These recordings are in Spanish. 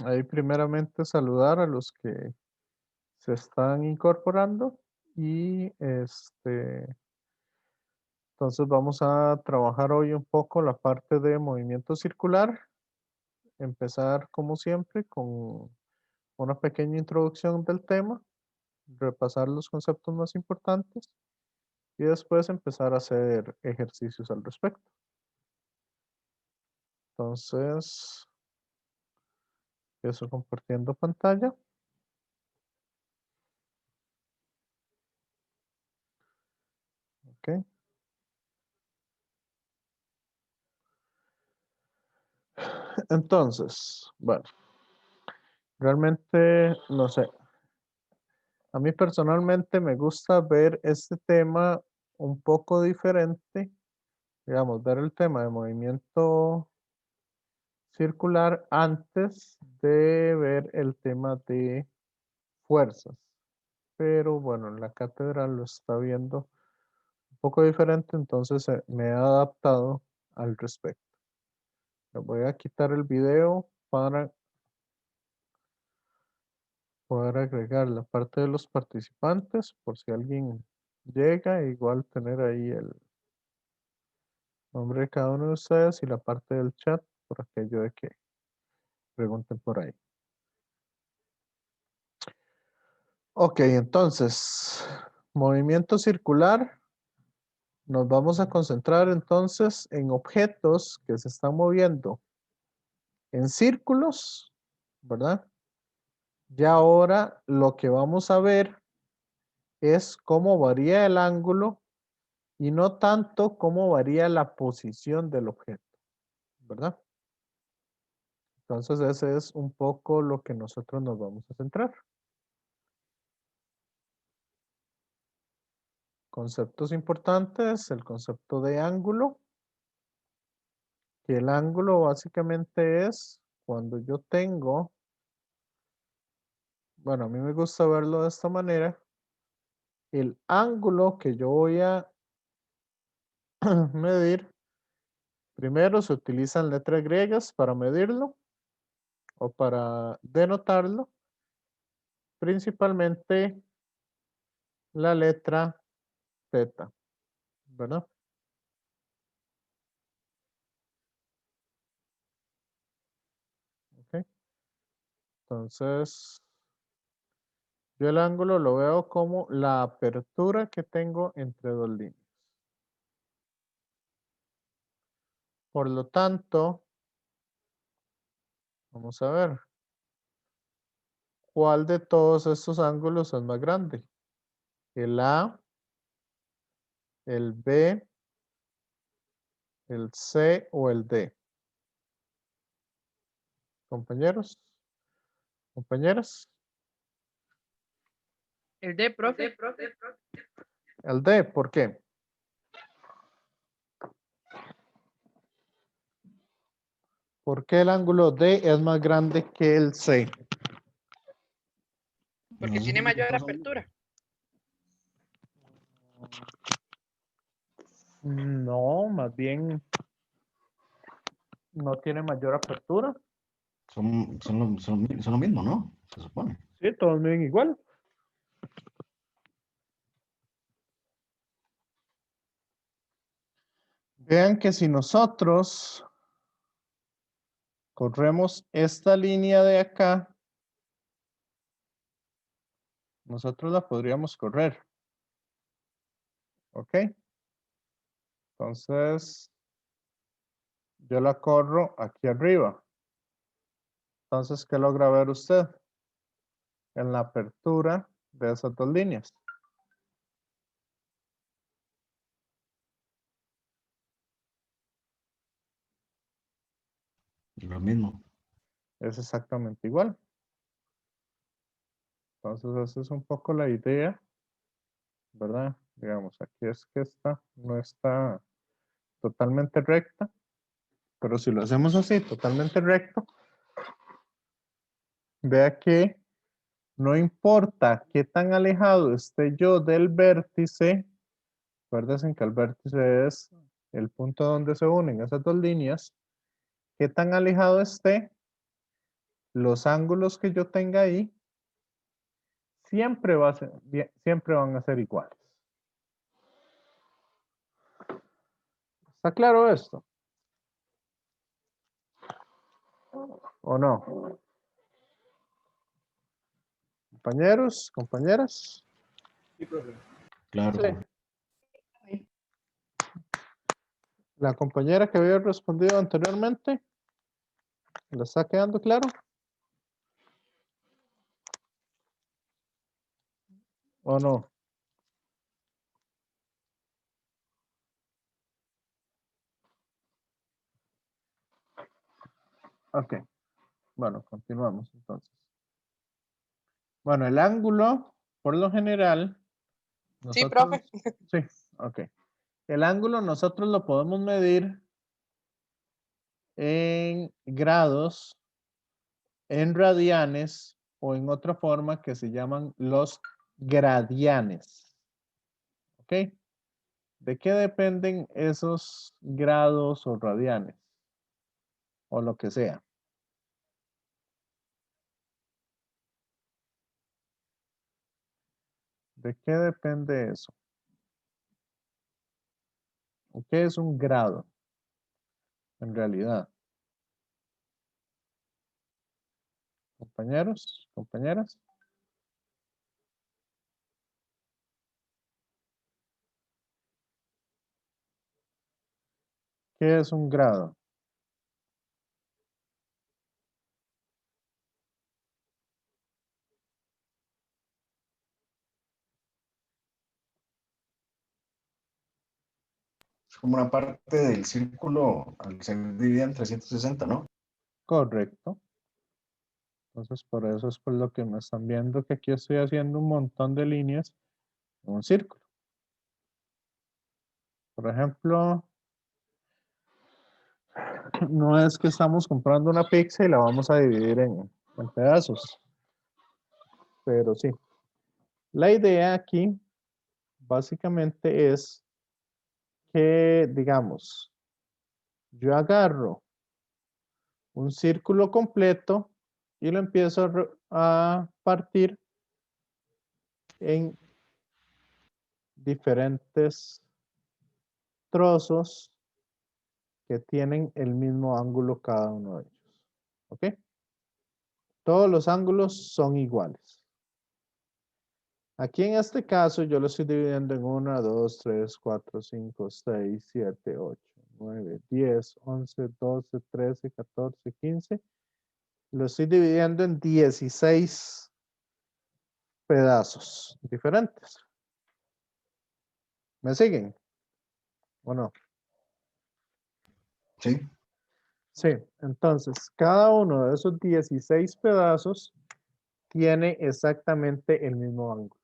Ahí primeramente saludar a los que se están incorporando y entonces vamos a trabajar hoy un poco la parte de movimiento circular. Empezar como siempre con una pequeña introducción del tema, repasar los conceptos más importantes y después empezar a hacer ejercicios al respecto. Entonces, empiezo compartiendo pantalla. Ok. Entonces, bueno, realmente no sé. A mí personalmente me gusta ver este tema un poco diferente, digamos, ver el tema de movimiento circular antes de ver el tema de fuerzas. Pero bueno, en la cátedra lo está viendo un poco diferente, entonces me he adaptado al respecto. Le voy a quitar el video para poder agregar la parte de los participantes, por si alguien llega, igual tener ahí el nombre de cada uno de ustedes y la parte del chat por aquello de que pregunten por ahí. Ok, entonces, movimiento circular. Nos vamos a concentrar entonces en objetos que se están moviendo en círculos, ¿verdad? Y ahora lo que vamos a ver es cómo varía el ángulo y no tanto cómo varía la posición del objeto, ¿verdad? Entonces ese es un poco lo que nosotros nos vamos a centrar. Conceptos importantes, el concepto de ángulo, que el ángulo básicamente es cuando yo tengo, bueno, a mí me gusta verlo de esta manera, el ángulo que yo voy a medir, primero se utilizan letras griegas para medirlo o para denotarlo, principalmente la letra θ, ¿verdad? Ok. Entonces, yo el ángulo lo veo como la apertura que tengo entre dos líneas. Por lo tanto, vamos a ver, ¿cuál de todos estos ángulos es más grande? ¿El A, el B, el C o el D? Compañeros, compañeras. El D, profe. El D, ¿por qué? ¿Por qué el ángulo D es más grande que el C? Porque tiene mayor apertura. No, más bien no tiene mayor apertura. Son lo mismo, ¿no? Se supone. Sí, todos miden igual. Vean que si nosotros corremos esta línea de acá, nosotros la podríamos correr. ¿Ok? Entonces, yo la corro aquí arriba. Entonces, ¿qué logra ver usted? En la apertura de esas dos líneas. Lo mismo. Es exactamente igual. Entonces, esa es un poco la idea, ¿verdad? Digamos, aquí es que esta no está totalmente recta, pero si lo hacemos así, totalmente recto, vea que no importa qué tan alejado esté yo del vértice, acuérdense que el vértice es el punto donde se unen esas dos líneas, qué tan alejado esté, los ángulos que yo tenga ahí siempre van a ser iguales. ¿Está claro esto? ¿O no? Compañeros, compañeras. Claro. Sí. La compañera que había respondido anteriormente, ¿le está quedando claro? ¿O no? Ok. Bueno, continuamos entonces. Bueno, el ángulo, por lo general, Sí, nosotros... profe. Sí, ok. El ángulo nosotros lo podemos medir en grados, en radianes o en otra forma que se llaman los gradianes. ¿Ok? ¿De qué dependen esos grados o radianes? O lo que sea. ¿De qué depende eso? ¿O qué es un grado? En realidad. Compañeros, compañeras. ¿Qué es un grado? Es como una parte del círculo al ser dividida en 360, ¿no? Correcto. Entonces, por eso es por lo que me están viendo que aquí estoy haciendo un montón de líneas en un círculo. Por ejemplo, no es que estamos comprando una pizza y la vamos a dividir en pedazos, pero sí. La idea aquí básicamente es que, digamos, yo agarro un círculo completo y lo empiezo a partir en diferentes trozos que tienen el mismo ángulo cada uno de ellos. ¿Ok? Todos los ángulos son iguales. Aquí en este caso yo lo estoy dividiendo en 1, 2, 3, 4, 5, 6, 7, 8, 9, 10, 11, 12, 13, 14, 15. Lo estoy dividiendo en 16 pedazos diferentes. ¿Me siguen? ¿O no? Sí. Sí, entonces cada uno de esos 16 pedazos tiene exactamente el mismo ángulo.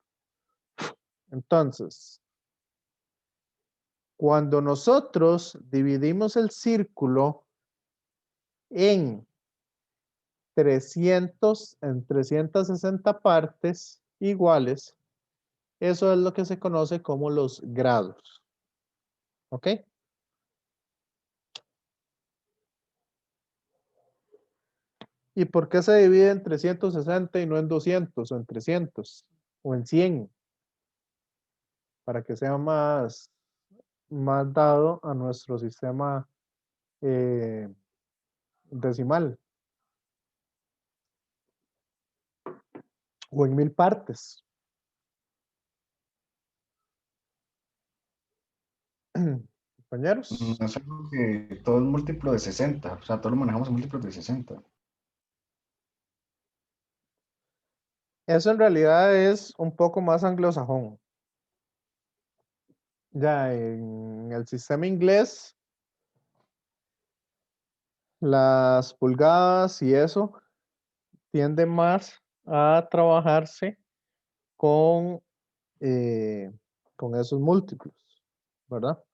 Entonces, cuando nosotros dividimos el círculo en 360 partes iguales, eso es lo que se conoce como los grados. ¿Ok? ¿Y por qué se divide en 360 y no en 200 o en 300 o en 100? Para que sea más dado a nuestro sistema eh, decimal. O en 1000 partes. Compañeros. No es algo que todo es múltiplo de 60, o sea, todo lo manejamos en múltiplos de 60. Eso en realidad es un poco más anglosajón. Ya en el sistema inglés, las pulgadas y eso tienden más a trabajarse con, eh, con esos múltiplos, ¿verdad?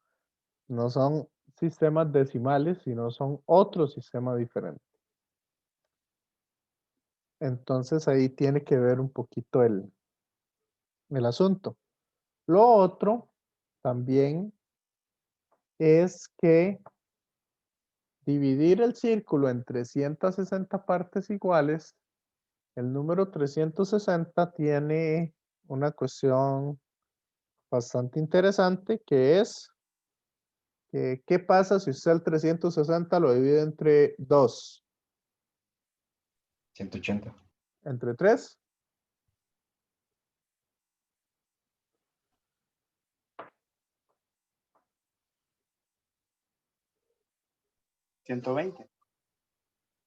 No son sistemas decimales, sino son otro sistema diferente. Entonces ahí tiene que ver un poquito el asunto. Lo otro también es que dividir el círculo en 360 partes iguales, el número 360 tiene una cuestión bastante interesante que es ¿qué pasa si usted el 360 lo divide entre 2? 180. ¿Entre 3? 120,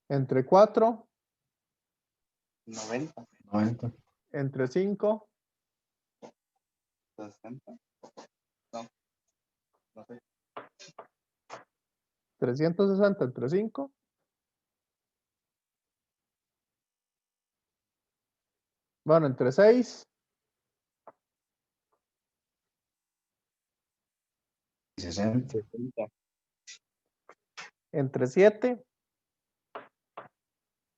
¿Entre 4? 90, 90. ¿Entre 5? 60. No, no sé. 360 entre 5. Bueno, entre 6. 60. 60, Entre 7.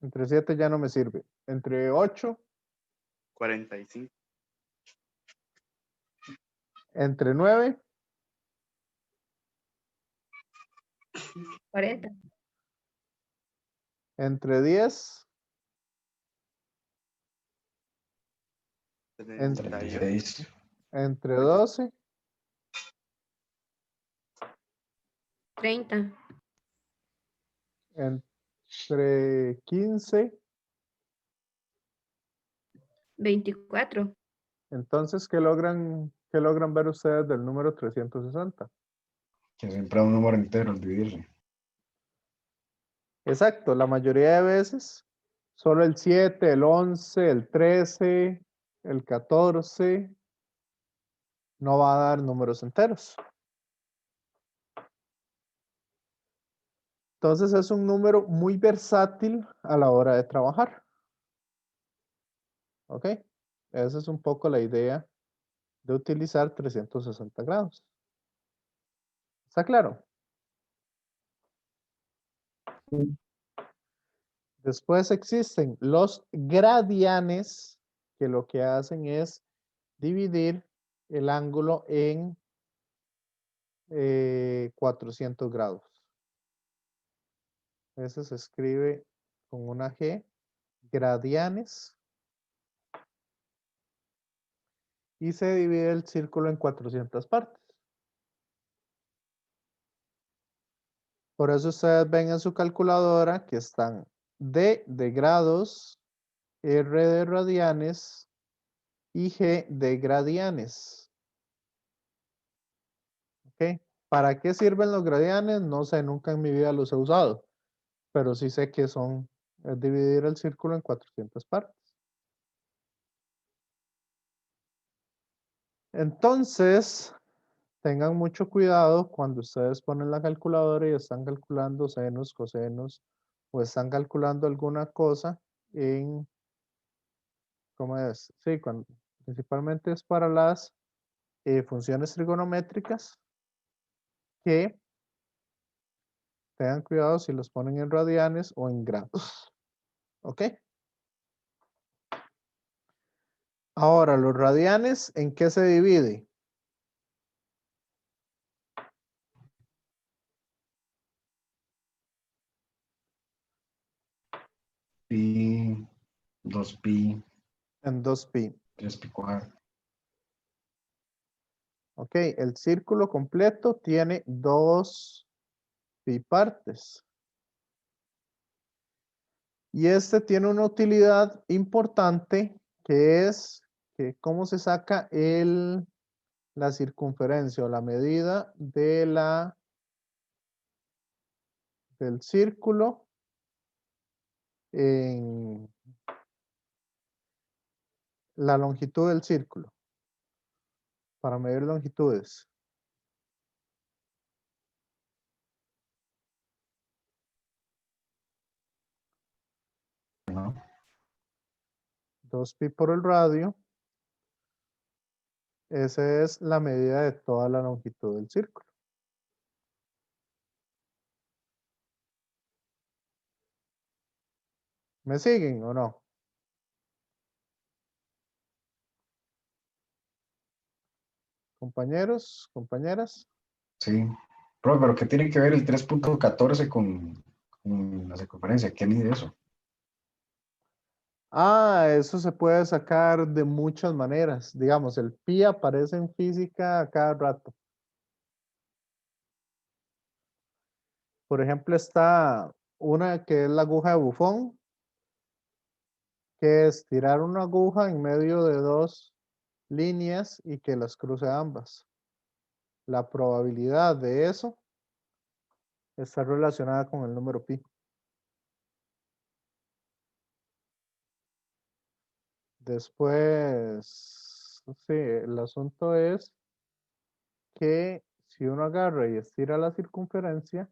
Entre 7 ya no me sirve. Entre 8. 45, Entre 9. 40. Entre 10. En- 38, 36. Entre 12. 30. Entre 15. 24. Entonces, ¿qué logran ver ustedes del número 360? Que siempre da un número entero al dividirse. Exacto, la mayoría de veces, solo el 7, el 11, el 13, el 14, no va a dar números enteros. Entonces es un número muy versátil a la hora de trabajar. ¿Ok? Esa es un poco la idea de utilizar 360 grados. ¿Está claro? Después existen los gradianes, que lo que hacen es dividir el ángulo en 400 grados. Ese se escribe con una G, gradianes, y se divide el círculo en 400 partes. Por eso ustedes ven en su calculadora que están D de grados, R de radianes y G de gradianes. ¿Ok? ¿Para qué sirven los gradianes? No sé, nunca en mi vida los he usado, pero sí sé que es dividir el círculo en 400 partes. Entonces, tengan mucho cuidado cuando ustedes ponen la calculadora y están calculando senos, cosenos o están calculando alguna cosa en, ¿cómo es? Sí, principalmente es para las funciones trigonométricas, que tengan cuidado si los ponen en radianes o en grados. ¿Ok? Ahora, los radianes, ¿en qué se divide? Pi, 2pi, En 2pi. 3pi cuadrado. Ok, el círculo completo tiene 2 pi partes. Y este tiene una utilidad importante que es que cómo se saca la circunferencia o la medida del círculo en la longitud del círculo, para medir longitudes. ¿No? 2pi por el radio. Esa es la medida de toda la longitud del círculo. ¿Me siguen o no? Compañeros, compañeras. Sí. Pero ¿qué tiene que ver el 3.14 con la circunferencia? ¿Qué mide eso? Ah, eso se puede sacar de muchas maneras. Digamos, el pi aparece en física a cada rato. Por ejemplo, está una que es la aguja de Buffon, que es tirar una aguja en medio de dos líneas y que las cruce ambas. La probabilidad de eso está relacionada con el número pi. Después, sí, el asunto es que si uno agarra y estira la circunferencia,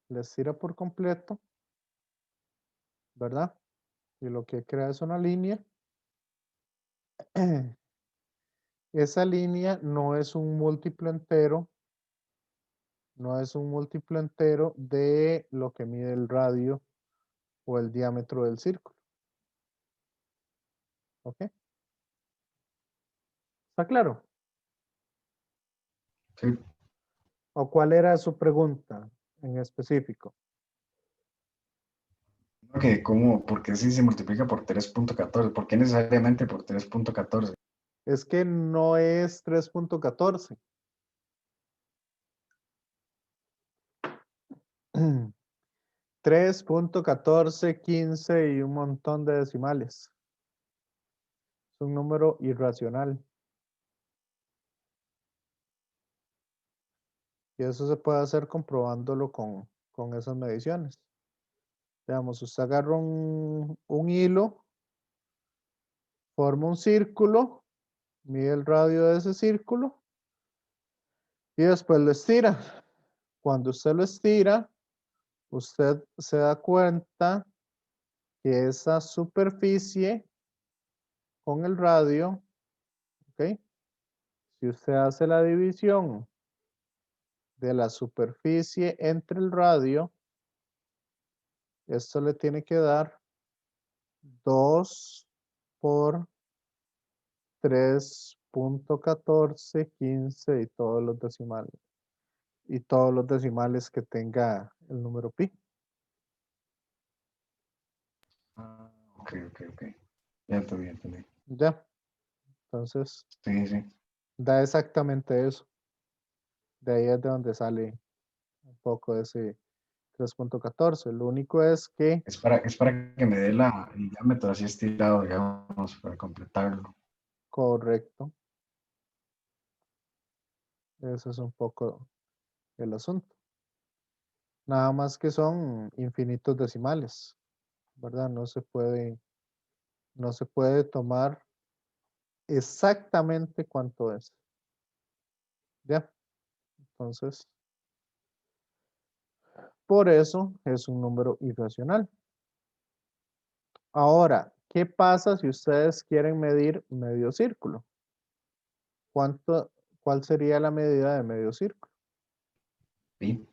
la estira por completo, ¿verdad? Y lo que crea es una línea. Esa línea no es un múltiplo entero, no es un múltiplo entero de lo que mide el radio o el diámetro del círculo. ¿Ok? ¿Está claro? Sí. ¿O cuál era su pregunta en específico? ¿Por qué si se multiplica por 3.14? ¿Por qué necesariamente por 3.14? Es que no es 3.14. 3.14, 15 y un montón de decimales. Es un número irracional. Y eso se puede hacer comprobándolo con esas mediciones. Veamos, usted agarra un hilo, forma un círculo, mide el radio de ese círculo y después lo estira. Cuando usted lo estira, usted se da cuenta que esa superficie con el radio, ¿ok? Si usted hace la división de la superficie entre el radio, esto le tiene que dar 2 por 3.14, 15 y todos los decimales. Y todos los decimales que tenga el número pi. Ah, ok. Ya entendí. Ya. Entonces, Sí. da exactamente eso. De ahí es de donde sale un poco de ese 3.14. Lo único es que, Es para que me dé el diámetro así estirado, digamos, para completarlo. correcto, ese es un poco el asunto. Nada más que son infinitos decimales, ¿verdad? No se puede tomar exactamente cuánto es. ¿Ya? Entonces, por eso es un número irracional. Ahora, ¿qué pasa si ustedes quieren medir medio círculo? ¿Cuál sería la medida de medio círculo? Pi.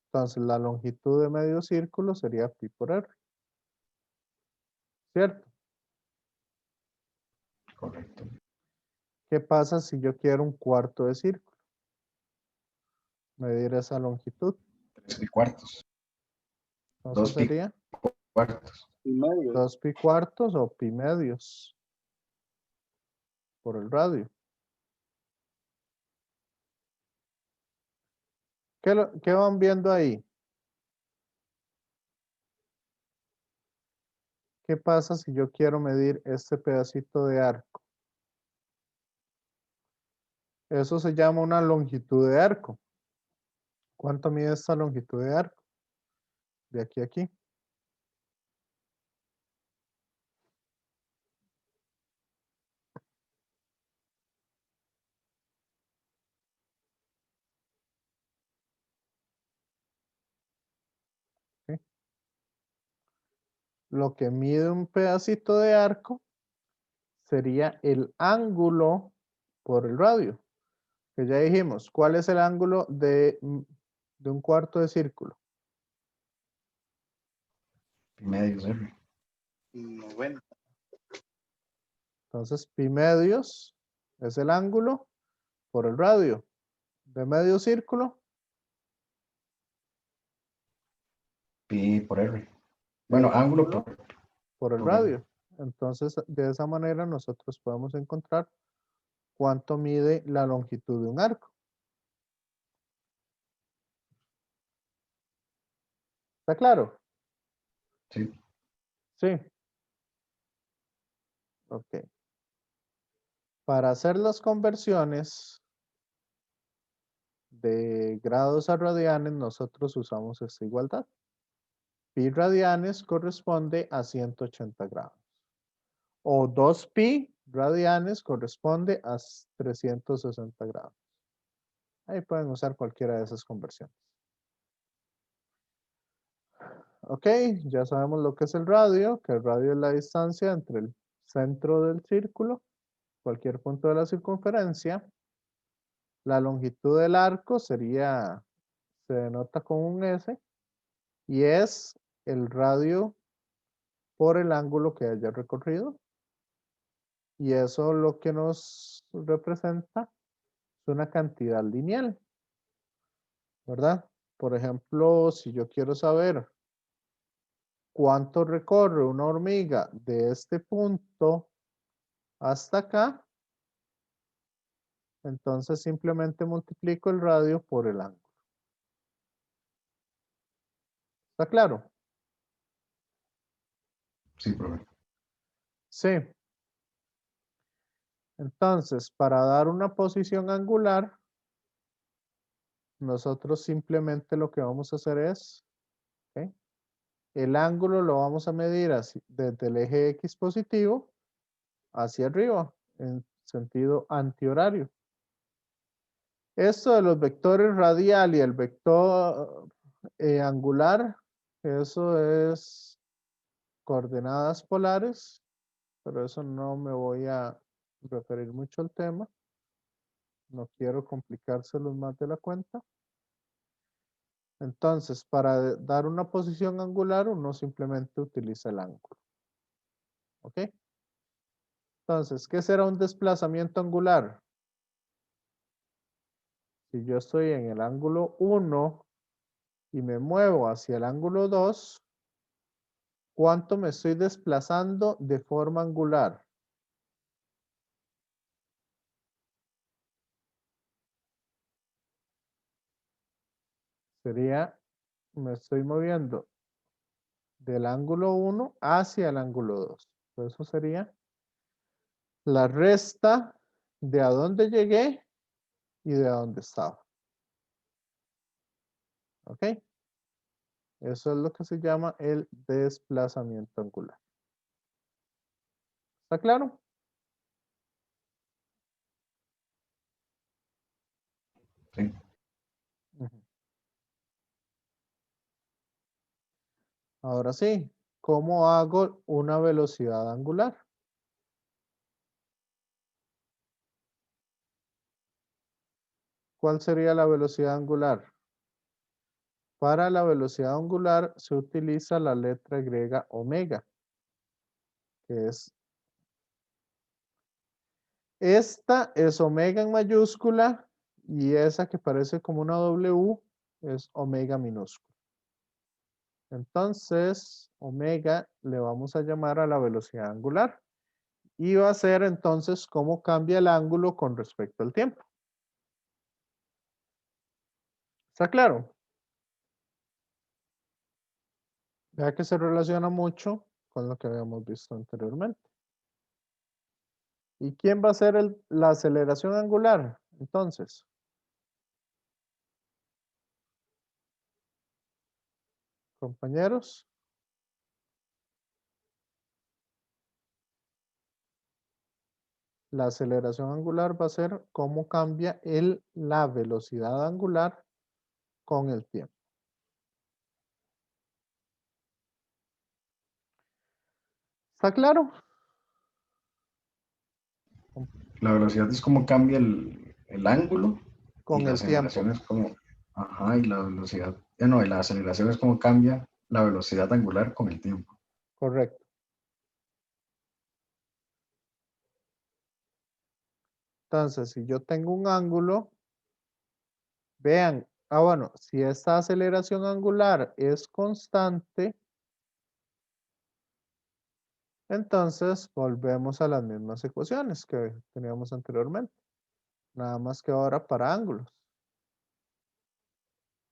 Entonces, la longitud de medio círculo sería pi por r. ¿Cierto? Correcto. ¿Qué pasa si yo quiero un cuarto de círculo? Medir esa longitud. 3 pi cuartos. Entonces 2 pi sería cuartos. Y medio. 2 pi cuartos o pi medios por el radio. ¿Qué van viendo ahí? ¿Qué pasa si yo quiero medir este pedacito de arco? Eso se llama una longitud de arco. ¿Cuánto mide esta longitud de arco? De aquí a aquí. ¿Sí? Lo que mide un pedacito de arco sería el ángulo por el radio. Que ya dijimos, ¿cuál es el ángulo de un cuarto de círculo? Pi medios R. 90. Entonces, pi medios es el ángulo por el radio de medio círculo. Pi por R. Bueno, ángulo por el por R. radio. Entonces, de esa manera nosotros podemos encontrar cuánto mide la longitud de un arco. ¿Está claro? Sí. Sí. Ok. Para hacer las conversiones de grados a radianes, nosotros usamos esta igualdad. Pi radianes corresponde a 180 grados. O 2pi radianes corresponde a 360 grados. Ahí pueden usar cualquiera de esas conversiones. Ok, ya sabemos lo que es el radio, que el radio es la distancia entre el centro del círculo, cualquier punto de la circunferencia. La longitud del arco se denota con un S, y es el radio por el ángulo que haya recorrido. Y eso lo que nos representa es una cantidad lineal, ¿verdad? Por ejemplo, si yo quiero saber cuánto recorre una hormiga de este punto hasta acá, entonces simplemente multiplico el radio por el ángulo. ¿Está claro? Sí, profe. Sí. Entonces, para dar una posición angular, nosotros simplemente lo que vamos a hacer es, ¿ok? El ángulo lo vamos a medir así, desde el eje X positivo hacia arriba, en sentido antihorario. Esto de los vectores radial y el vector angular, eso es coordenadas polares, pero eso no me voy a referir mucho al tema. No quiero complicárselos más de la cuenta. Entonces, para dar una posición angular, uno simplemente utiliza el ángulo. ¿Ok? Entonces, ¿qué será un desplazamiento angular? Si yo estoy en el ángulo 1 y me muevo hacia el ángulo 2, ¿cuánto me estoy desplazando de forma angular? Sería, me estoy moviendo del ángulo 1 hacia el ángulo 2. Eso sería la resta de a dónde llegué y de a dónde estaba. ¿Ok? Eso es lo que se llama el desplazamiento angular. ¿Está claro? Sí. Ujú. Ahora sí, ¿cómo hago una velocidad angular? ¿Cuál sería la velocidad angular? Para la velocidad angular se utiliza la letra griega omega, que es, esta es omega en mayúscula y esa que parece como una W es omega minúscula. Entonces, omega le vamos a llamar a la velocidad angular y va a ser entonces cómo cambia el ángulo con respecto al tiempo. ¿Está claro? Ya que se relaciona mucho con lo que habíamos visto anteriormente. ¿Y quién va a ser la aceleración angular? Entonces, compañeros. La aceleración angular va a ser cómo cambia la velocidad angular con el tiempo. ¿Está claro? La velocidad es como cambia el ángulo y Con la el tiempo. aceleración es como, ajá, y la velocidad, no, y la aceleración es como cambia la velocidad angular con el tiempo. Correcto. Entonces, si yo tengo un ángulo, vean, bueno, si esta aceleración angular es constante, entonces volvemos a las mismas ecuaciones que teníamos anteriormente. Nada más que ahora para ángulos.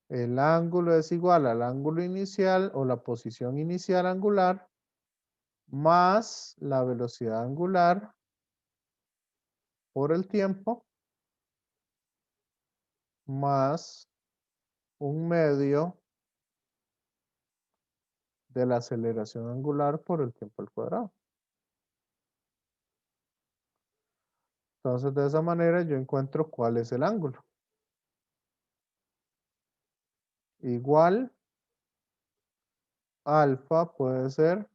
El ángulo es igual al ángulo inicial o la posición inicial angular más la velocidad angular por el tiempo más un medio de la aceleración angular por el tiempo al cuadrado. Entonces, de esa manera yo encuentro cuál es el ángulo. Igual, alfa puede ser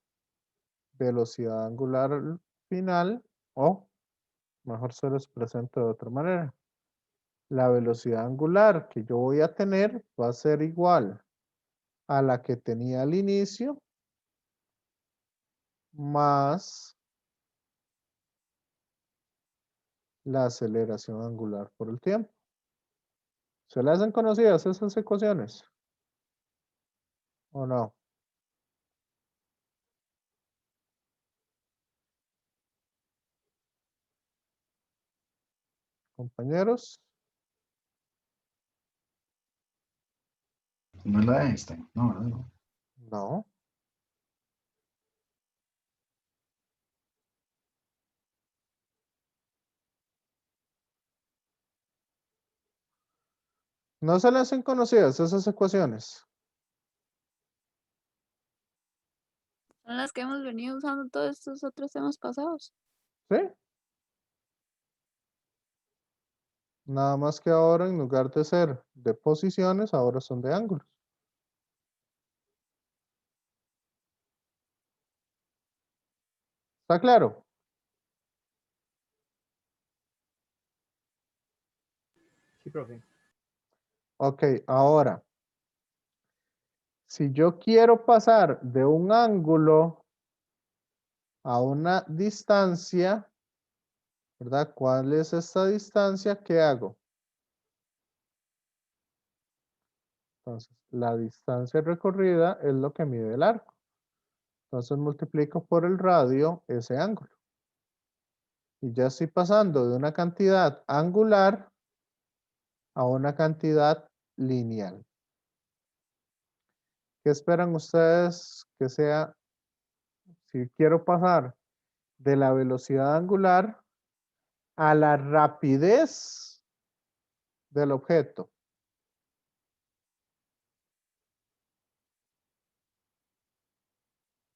velocidad angular final o, mejor se los presento de otra manera. La velocidad angular que yo voy a tener va a ser igual a la que tenía al inicio más la aceleración angular por el tiempo. ¿Se le hacen conocidas esas ecuaciones? ¿O no? Compañeros. No es la de Einstein, no, ¿verdad? No. No. No se le hacen conocidas esas ecuaciones. Son las que hemos venido usando todos estos otros temas pasados. ¿Sí? Nada más que ahora en lugar de ser de posiciones, ahora son de ángulos. ¿Está claro? Sí, profe. Ok, ahora, si yo quiero pasar de un ángulo a una distancia, ¿verdad? ¿Cuál es esta distancia? ¿Qué hago? Entonces, la distancia recorrida es lo que mide el arco. Entonces multiplico por el radio ese ángulo. Y ya estoy pasando de una cantidad angular a una cantidad lineal. ¿Qué esperan ustedes que sea? Si quiero pasar de la velocidad angular a la rapidez del objeto.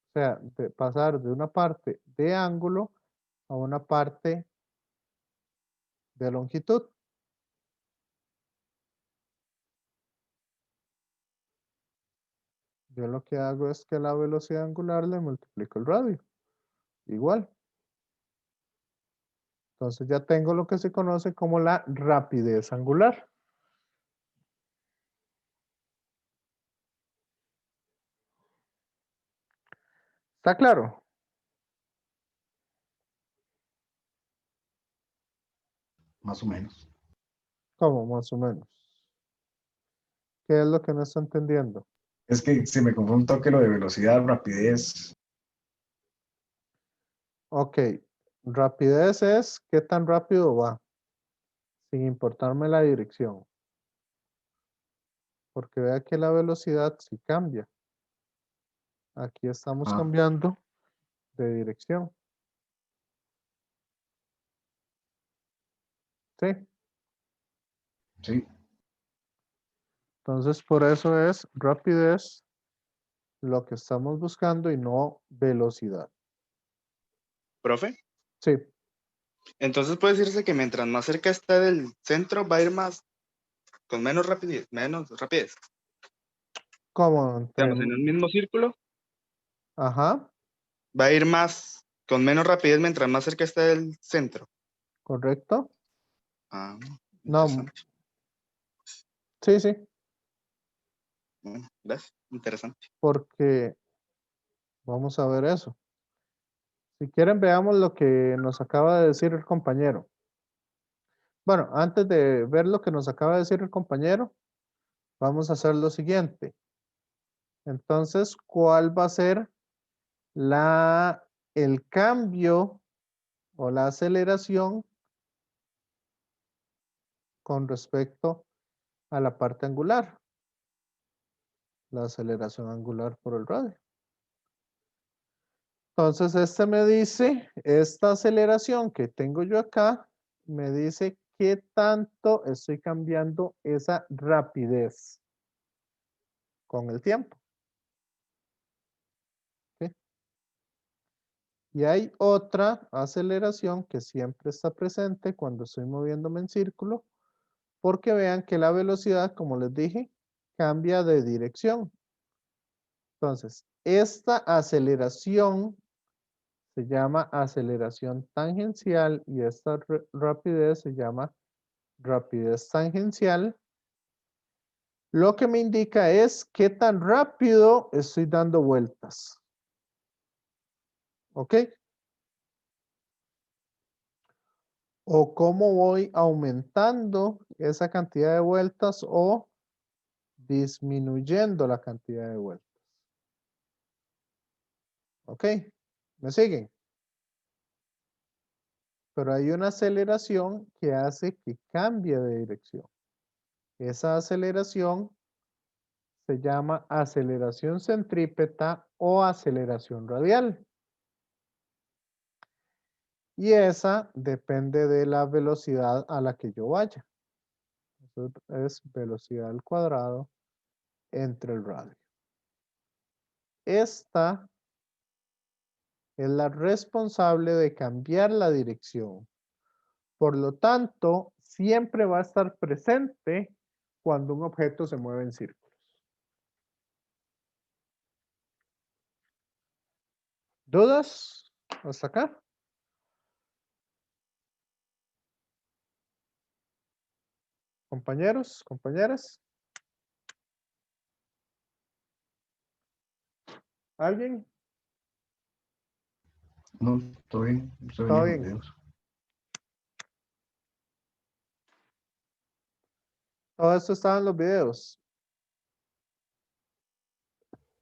O sea, de pasar de una parte de ángulo a una parte de longitud. Yo lo que hago es que la velocidad angular le multiplico el radio. Igual. Entonces ya tengo lo que se conoce como la rapidez angular. ¿Está claro? Más o menos. ¿Cómo más o menos? ¿Qué es lo que no está entendiendo? Es que se me confunde un toque lo de velocidad, rapidez. Ok, rapidez es qué tan rápido va, sin importarme la dirección. Porque vea que la velocidad sí cambia. Aquí estamos Ah, cambiando de dirección. ¿Sí? sí. Entonces por eso es rapidez lo que estamos buscando y no velocidad. Profe, Sí. entonces puede decirse que mientras más cerca está del centro va a ir más, con menos rapidez, ¿Cómo? Entre- Digamos, en el mismo círculo Ajá, va a ir más, con menos rapidez mientras más cerca está del centro. correcto. Ah, No, interesante. sí, sí, ¿Ves? Interesante. porque vamos a ver eso. Si quieren, veamos lo que nos acaba de decir el compañero. Bueno, antes de ver lo que nos acaba de decir el compañero, vamos a hacer lo siguiente. Entonces, ¿cuál va a ser el cambio o la aceleración con respecto a la parte angular? La aceleración angular por el radio. Entonces, este me dice, esta aceleración que tengo yo acá, me dice qué tanto estoy cambiando esa rapidez con el tiempo. ¿Sí? Y hay otra aceleración que siempre está presente cuando estoy moviéndome en círculo, porque vean que la velocidad, como les dije, cambia de dirección. Entonces, esta aceleración se llama aceleración tangencial y esta rapidez se llama rapidez tangencial. Lo que me indica es qué tan rápido estoy dando vueltas. ¿Ok? O cómo voy aumentando esa cantidad de vueltas o disminuyendo la cantidad de vueltas. ¿Ok? ¿Me siguen? Pero hay una aceleración que hace que cambie de dirección. Esa aceleración se llama aceleración centrípeta o aceleración radial. Y esa depende de la velocidad a la que yo vaya. Eso es velocidad al cuadrado entre el radio. Esta es la responsable de cambiar la dirección. Por lo tanto, siempre va a estar presente cuando un objeto se mueve en círculos. ¿Dudas hasta acá? Compañeros, compañeras. ¿Alguien? No, todo bien. Estoy Todo viendo los bien. videos. Todo esto estaba en los videos.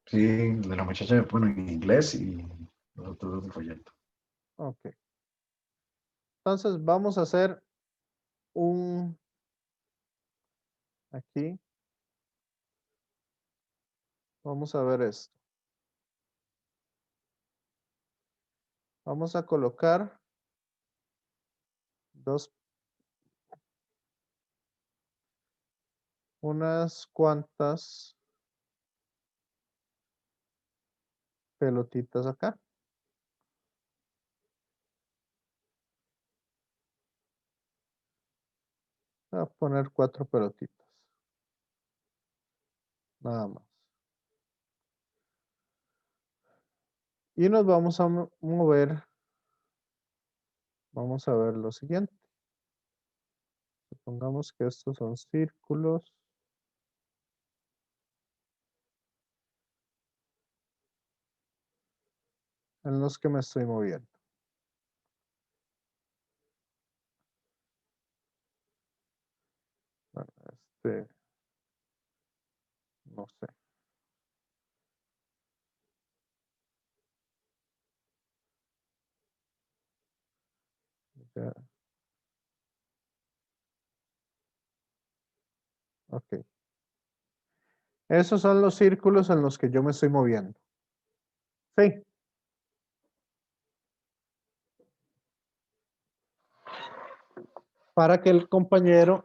Sí, de la muchacha, bueno, en inglés y los otros del folleto. Ok. Entonces vamos a hacer aquí. Vamos a ver esto. Vamos a colocar unas cuantas pelotitas acá. Voy a poner 4 pelotitas. Nada más. Y nos vamos a mover. Vamos a ver lo siguiente. Supongamos que estos son círculos. En los que me estoy moviendo. Bueno, no sé. Ya. Ok. Esos son los círculos en los que yo me estoy moviendo. Sí. Para que el compañero,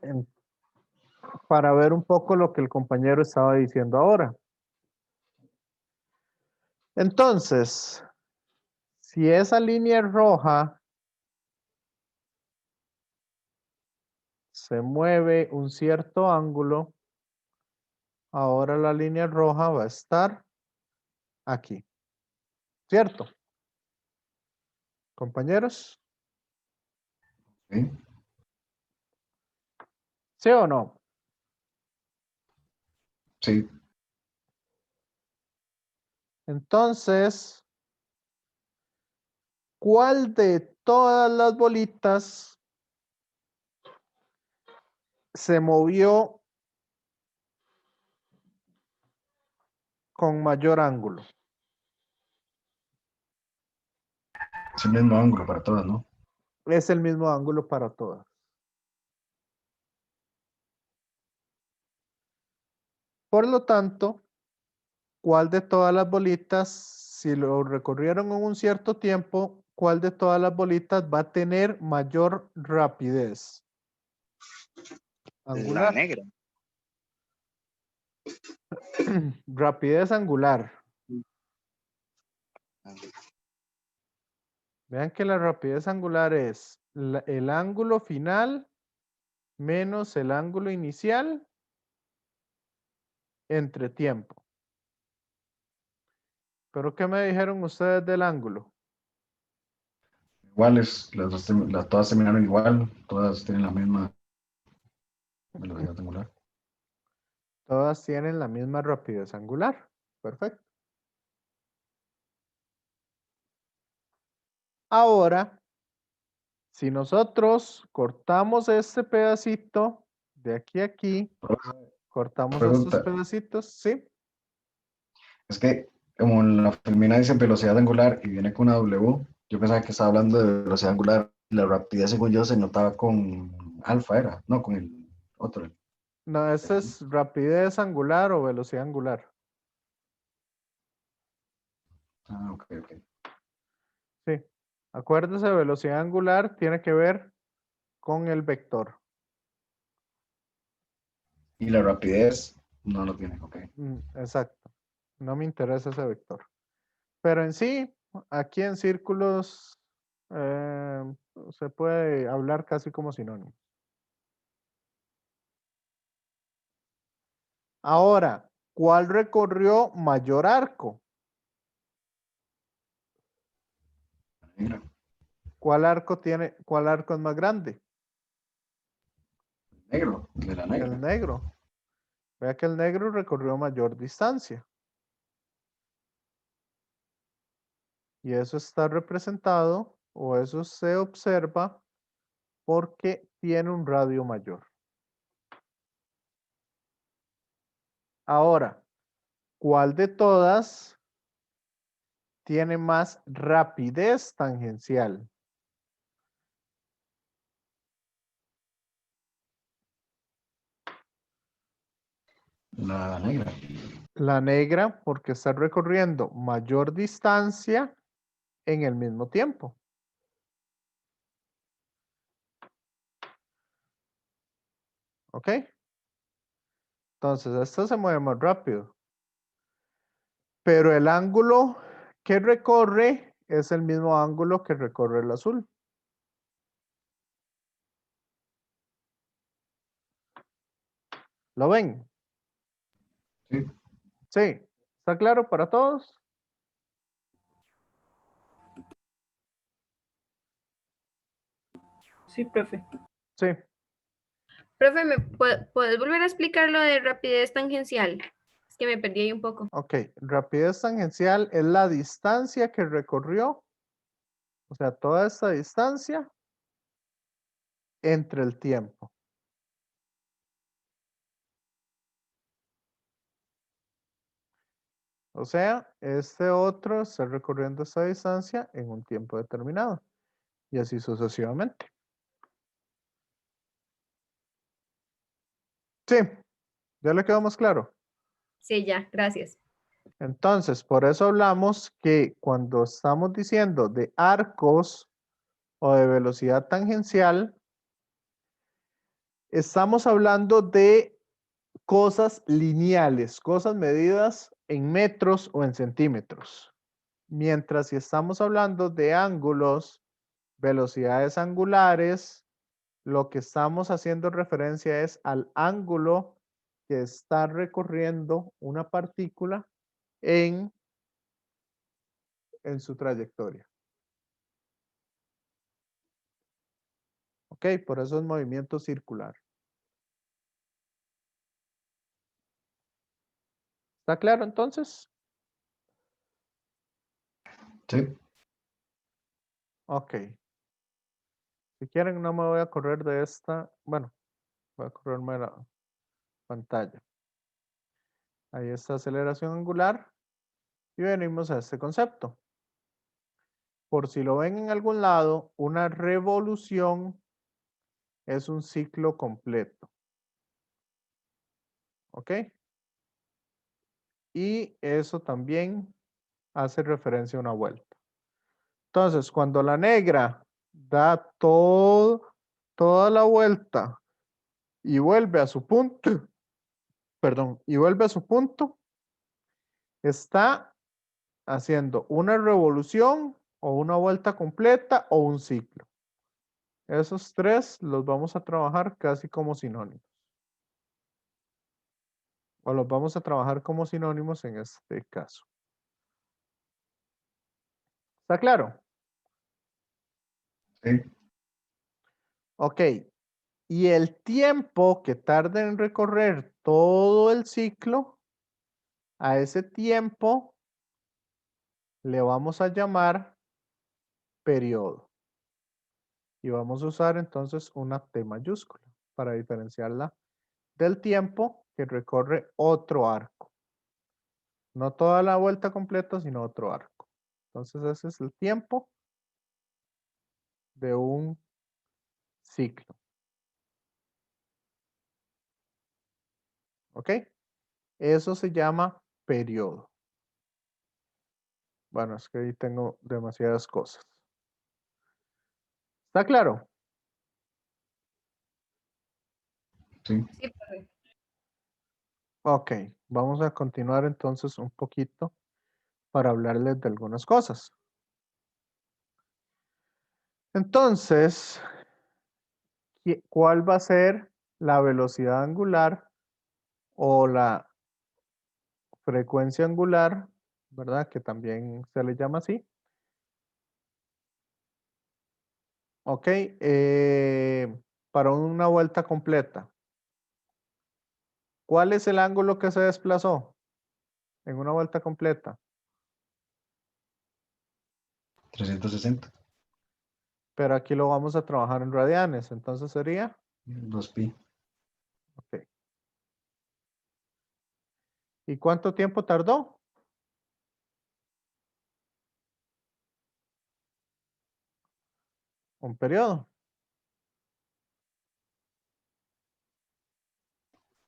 para ver un poco lo que el compañero estaba diciendo ahora. Entonces, si esa línea roja se mueve un cierto ángulo, ahora la línea roja va a estar aquí. ¿Cierto? Compañeros. ¿Sí? ¿Sí o no? Sí. Entonces, ¿cuál de todas las bolitas se movió con mayor ángulo? Es el mismo ángulo para todas, ¿no? Es el mismo ángulo para todas. Por lo tanto, ¿cuál de todas las bolitas, si lo recorrieron en un cierto tiempo, cuál de todas las bolitas va a tener mayor rapidez La angular? negra. Rapidez angular. Vean que la rapidez angular es el ángulo final menos el ángulo inicial entre tiempo. ¿Pero qué me dijeron ustedes del ángulo? Iguales, todas terminaron igual, todas tienen la misma velocidad angular. Todas tienen la misma rapidez angular. Perfecto. Ahora, si nosotros cortamos este pedacito de aquí a aquí, cortamos estos Pregunta, pedacitos, ¿sí? es que como en la filmina dice velocidad angular y viene con una W, yo pensaba que estaba hablando de velocidad angular. La rapidez, según yo, se notaba con alfa, era, no con el otro. No, esa es rapidez angular o velocidad angular. Ah, ok, ok. Sí. Acuérdese, velocidad angular tiene que ver con el vector. Y la rapidez no lo tiene, ok. Exacto. No me interesa ese vector. Pero en sí, aquí en círculos se puede hablar casi como sinónimo. Ahora, ¿cuál recorrió mayor arco? Negra, ¿Cuál arco es más grande? negro, de la negra. El negro. Vea que el negro recorrió mayor distancia. Y eso está representado, o eso se observa, porque tiene un radio mayor. Ahora, ¿cuál de todas tiene más rapidez tangencial? La negra. La negra, porque está recorriendo mayor distancia en el mismo tiempo. ¿Ok? Entonces, esta se mueve más rápido. Pero el ángulo que recorre es el mismo ángulo que recorre el azul. ¿Lo ven? Sí. Sí. ¿Está claro para todos? Sí, profe. Sí. Profe, ¿puedes volver a explicar lo de rapidez tangencial? Es que me perdí ahí un poco. Ok. Rapidez tangencial es la distancia que recorrió, o sea, toda esta distancia entre el tiempo. O sea, este otro está recorriendo esta distancia en un tiempo determinado. Y así sucesivamente. Sí, ya le quedó más claro. Sí, ya, gracias. Entonces, por eso hablamos que cuando estamos diciendo de arcos o de velocidad tangencial, estamos hablando de cosas lineales, cosas medidas en metros o en centímetros. Mientras si estamos hablando de ángulos, velocidades angulares, lo que estamos haciendo referencia es al ángulo que está recorriendo una partícula en su trayectoria. Ok, por eso es movimiento circular. ¿Está claro entonces? Sí. Ok. Si quieren, no me voy a correr de esta. Bueno, Voy a correrme la pantalla. Ahí está aceleración angular. Y venimos a este concepto. Por si lo ven en algún lado, una revolución es un ciclo completo. ¿Ok? Y eso también hace referencia a una vuelta. Entonces, cuando la negra da toda la vuelta y vuelve a su punto, perdón, y vuelve a su punto, está haciendo una revolución o una vuelta completa o un ciclo. Esos tres los vamos a trabajar casi como sinónimos. O los vamos a trabajar como sinónimos en este caso. ¿Está claro? Sí. Ok. Y el tiempo que tarda en recorrer todo el ciclo, a ese tiempo le vamos a llamar periodo. Y vamos a usar entonces una T mayúscula para diferenciarla del tiempo que recorre otro arco. No toda la vuelta completa, sino otro arco. Entonces ese es el tiempo de un ciclo. ¿Ok? Eso se llama periodo. Bueno, es que ahí tengo demasiadas cosas. ¿Está claro? Sí. Sí, profe. Ok, vamos a continuar entonces un poquito para hablarles de algunas cosas. Entonces, ¿cuál va a ser la velocidad angular o la frecuencia angular, verdad? Que también se le llama así. Ok, para una vuelta completa. ¿Cuál es el ángulo que se desplazó en una vuelta completa? 360. Pero aquí lo vamos a trabajar en radianes, entonces sería, 2pi. ok. ¿Y cuánto tiempo tardó? Un periodo.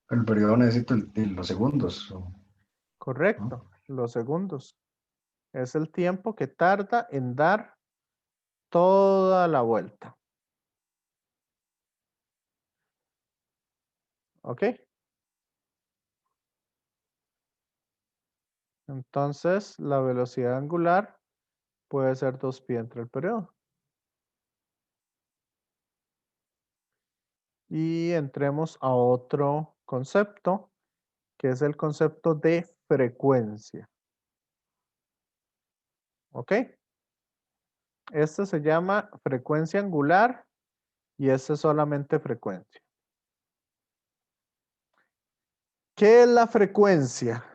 El periodo necesito los segundos. Correcto, los segundos. Es el tiempo que tarda en dar toda la vuelta. ¿Ok? Entonces, la velocidad angular puede ser 2pi entre el periodo. Y entremos a otro concepto, que es el concepto de frecuencia. ¿Ok? Este se llama frecuencia angular y este es solamente frecuencia. ¿Qué es la frecuencia?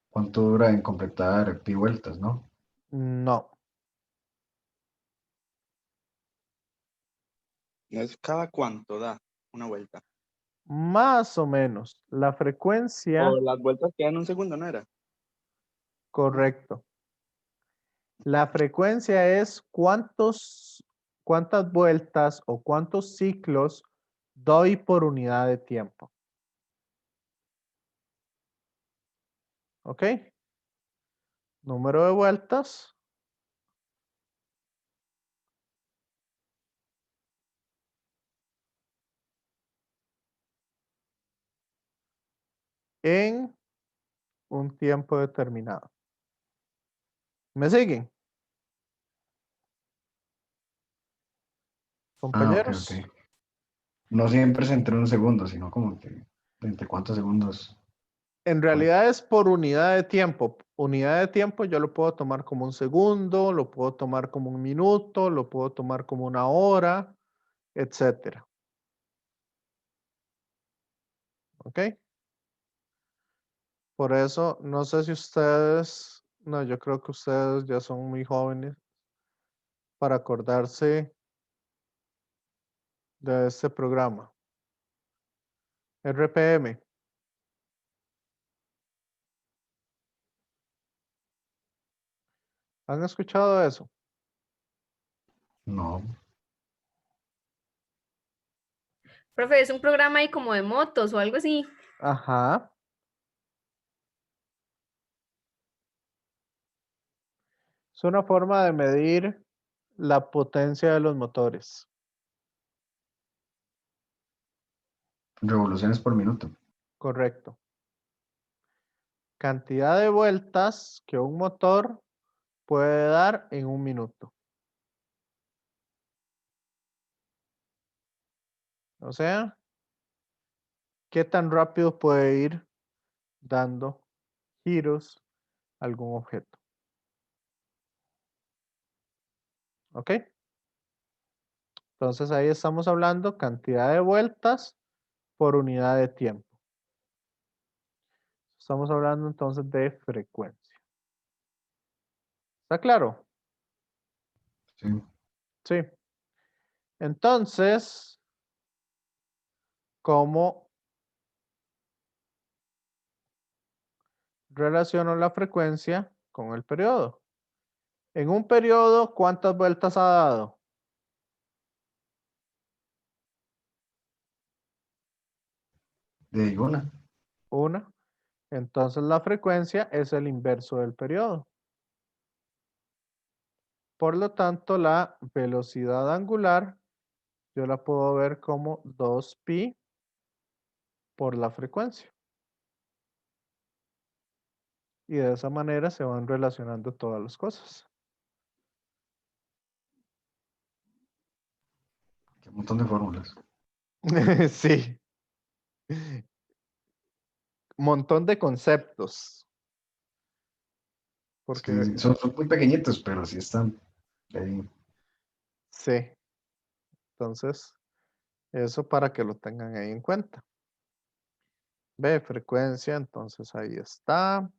¿Cuánto dura en completar pi vueltas, no? No. No es cada cuánto da una vuelta. Más o menos. La frecuencia, O las vueltas que dan un segundo, ¿no era? correcto. La frecuencia es cuántas vueltas o cuántos ciclos doy por unidad de tiempo. ¿Ok? Número de vueltas en un tiempo determinado. ¿Me siguen, Ah, ok, compañeros? ok. No siempre es entre un segundo, sino como que entre cuántos segundos. En realidad es por unidad de tiempo. Unidad de tiempo yo lo puedo tomar como un segundo, lo puedo tomar como un minuto, lo puedo tomar como una hora, etcétera. ¿Ok? Por eso, no sé si ustedes, no, yo creo que ustedes ya son muy jóvenes para acordarse de este programa. RPM. ¿Han escuchado eso? No. Profe, es un programa ahí como de motos o algo así. Ajá. Es una forma de medir la potencia de los motores. Revoluciones por minuto. Correcto. Cantidad de vueltas que un motor puede dar en un minuto. O sea, qué tan rápido puede ir dando giros algún objeto. ¿Ok? Entonces ahí estamos hablando cantidad de vueltas por unidad de tiempo. Estamos hablando entonces de frecuencia. ¿Está claro? Sí. Sí. Entonces, ¿cómo relaciono la frecuencia con el periodo? En un periodo, ¿cuántas vueltas ha dado? De una. Una. Entonces la frecuencia es el inverso del periodo. Por lo tanto, la velocidad angular yo la puedo ver como 2pi por la frecuencia. Y de esa manera se van relacionando todas las cosas. Qué montón de fórmulas. Sí. Montón de conceptos. Porque Sí, son muy pequeñitos, pero sí están ahí. sí. Entonces, eso para que lo tengan ahí en cuenta. Ve, frecuencia, entonces ahí está.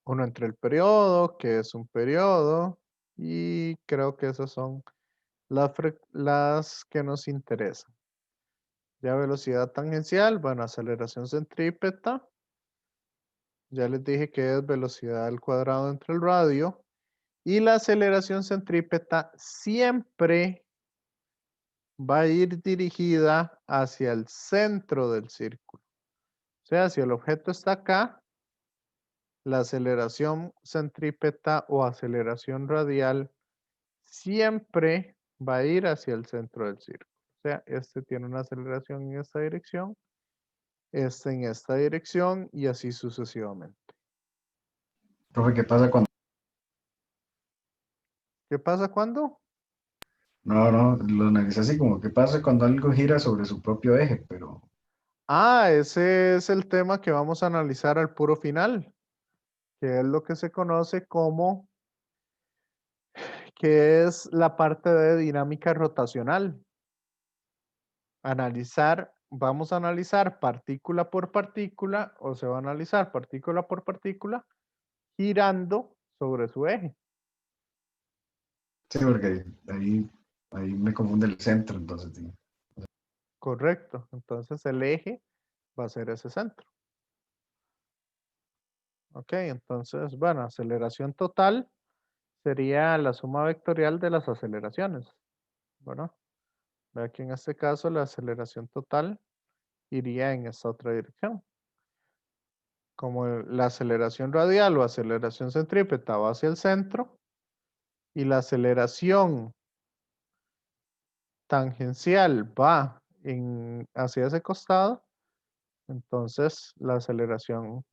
Uno entre el periodo, que es un periodo. Y creo que esas son las que nos interesan. Ya velocidad tangencial, bueno, aceleración centrípeta. Ya les dije que es velocidad al cuadrado entre el radio. Y la aceleración centrípeta siempre va a ir dirigida hacia el centro del círculo. O sea, si el objeto está acá, la aceleración centrípeta o aceleración radial siempre va a ir hacia el centro del círculo. O sea, este tiene una aceleración en esta dirección, este en esta dirección y así sucesivamente. Profe, ¿qué pasa cuando... ¿Qué pasa cuando? No, lo analicé así como, ¿qué pasa cuando algo gira sobre su propio eje? Pero, Ah, ese es el tema que vamos a analizar al puro final, que es lo que se conoce como, que es la parte de dinámica rotacional. Vamos a analizar partícula por partícula, o se va a analizar partícula por partícula, girando sobre su eje. sí, porque ahí me confunde el centro, entonces, sí. Correcto. Entonces el eje va a ser ese centro. Ok, entonces, bueno, aceleración total sería la suma vectorial de las aceleraciones. Bueno, vea que en este caso la aceleración total iría en esta otra dirección. Como la aceleración radial o aceleración centrípeta va hacia el centro y la aceleración tangencial va hacia ese costado, entonces la aceleración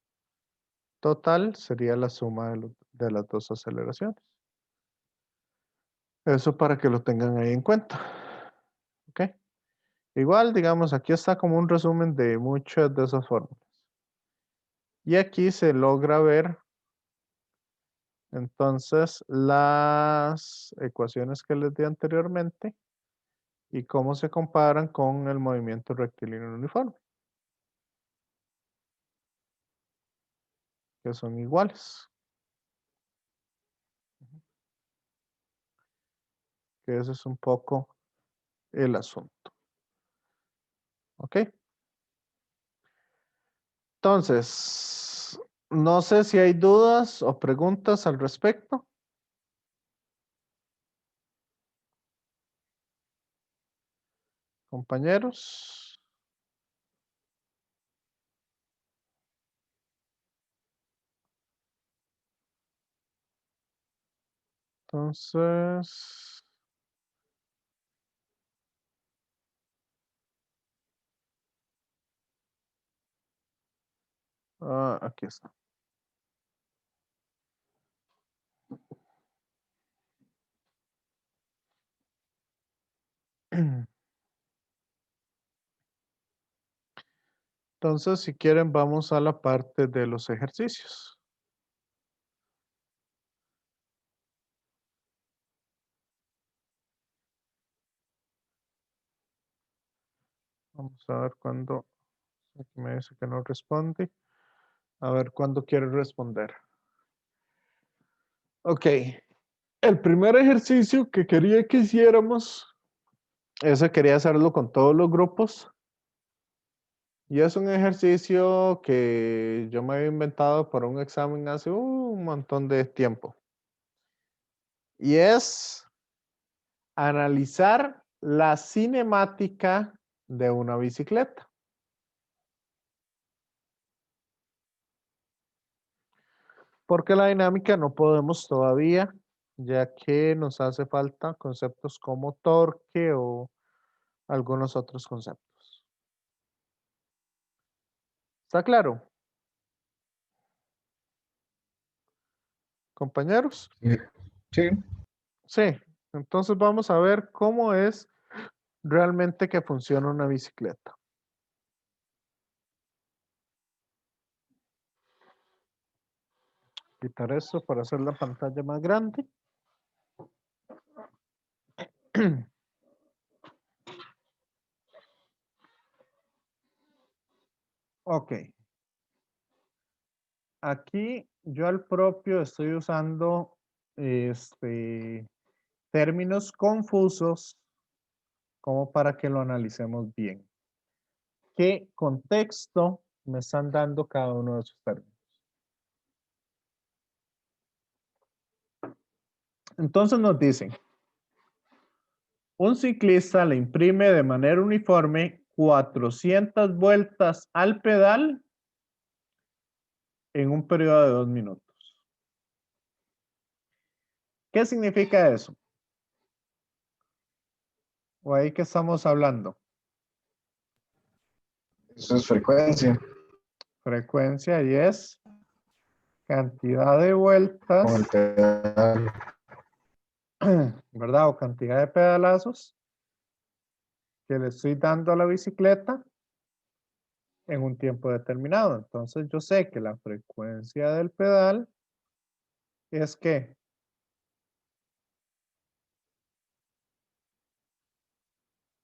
total sería la suma de las dos aceleraciones. Eso para que lo tengan ahí en cuenta. ¿Ok? Igual, digamos, aquí está como un resumen de muchas de esas fórmulas. Y aquí se logra ver entonces las ecuaciones que les di anteriormente y cómo se comparan con el movimiento rectilíneo uniforme. que son iguales. Que ese es un poco el asunto. ¿Ok? Entonces, no sé si hay dudas o preguntas al respecto. Compañeros. Entonces, aquí está. Entonces, si quieren, vamos a la parte de los ejercicios. Vamos a ver cuándo. Aquí me dice que no responde. A ver cuándo quiere responder. Ok. El primer ejercicio que quería que hiciéramos, ese quería hacerlo con todos los grupos. Y es un ejercicio que yo me había inventado para un examen hace un montón de tiempo. Y es analizar la cinemática de una bicicleta. Porque la dinámica no podemos todavía, ya que nos hace falta conceptos como torque o algunos otros conceptos. ¿Está claro? Compañeros. Sí. Sí, entonces vamos a ver cómo es realmente que funciona una bicicleta. Quitar eso para hacer la pantalla más grande. Ok. Aquí yo al propio estoy usando términos confusos como para que lo analicemos bien. ¿Qué contexto me están dando cada uno de esos términos? Entonces nos dicen, un ciclista le imprime de manera uniforme 400 vueltas al pedal en un periodo de 2 minutos. ¿Qué significa eso? ¿O ahí que estamos hablando? Eso es frecuencia Frecuencia y es cantidad de con vueltas, el pedal. ¿verdad? O cantidad de pedalazos que le estoy dando a la bicicleta en un tiempo determinado. Entonces yo sé que la frecuencia del pedal es que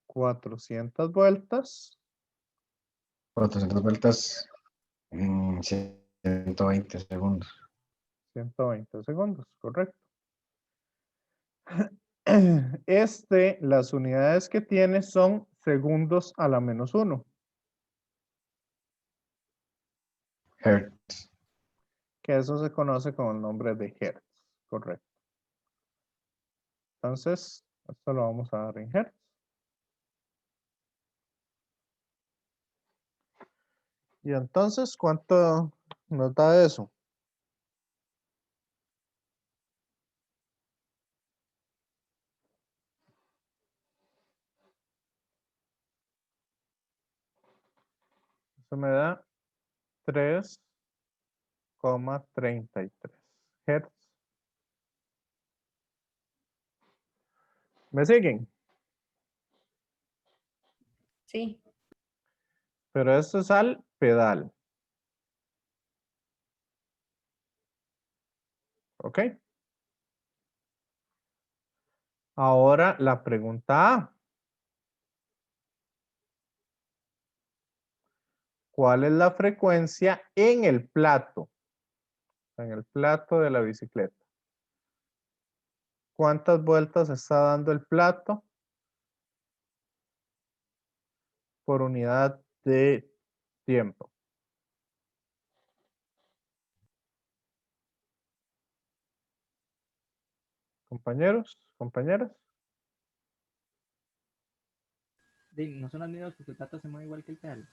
400 vueltas, 400 vueltas en 120 segundos. 120 segundos, correcto. Las unidades que tiene son segundos a la menos 1, Hertz. que eso se conoce con el nombre de Hertz, correcto. Entonces, esto lo vamos a dar en Hertz. Y entonces, ¿cuánto nos da eso? Eso me da 3,33 Hertz. ¿Me siguen? Sí. Pero esto es al pedal. ¿Ok? Ahora la pregunta A. ¿Cuál es la frecuencia en el plato? en el plato de la bicicleta. ¿Cuántas vueltas está dando el plato por unidad de tiempo? Compañeros, compañeras. No son las mismas porque el plato se mueve igual que el pedal.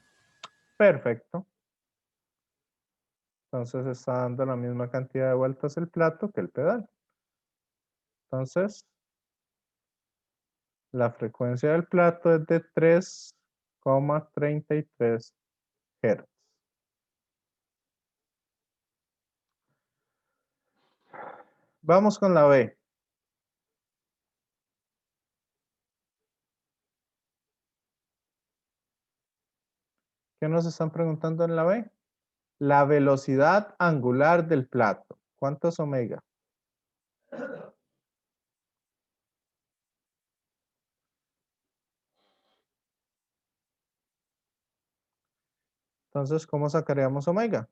Perfecto. Entonces está dando la misma cantidad de vueltas el plato que el pedal. Entonces, la frecuencia del plato es de 3,33 Hz. Vamos con la B. ¿Qué nos están preguntando en la B? La velocidad angular del plato. ¿Cuánto es omega? Entonces, ¿cómo sacaríamos omega?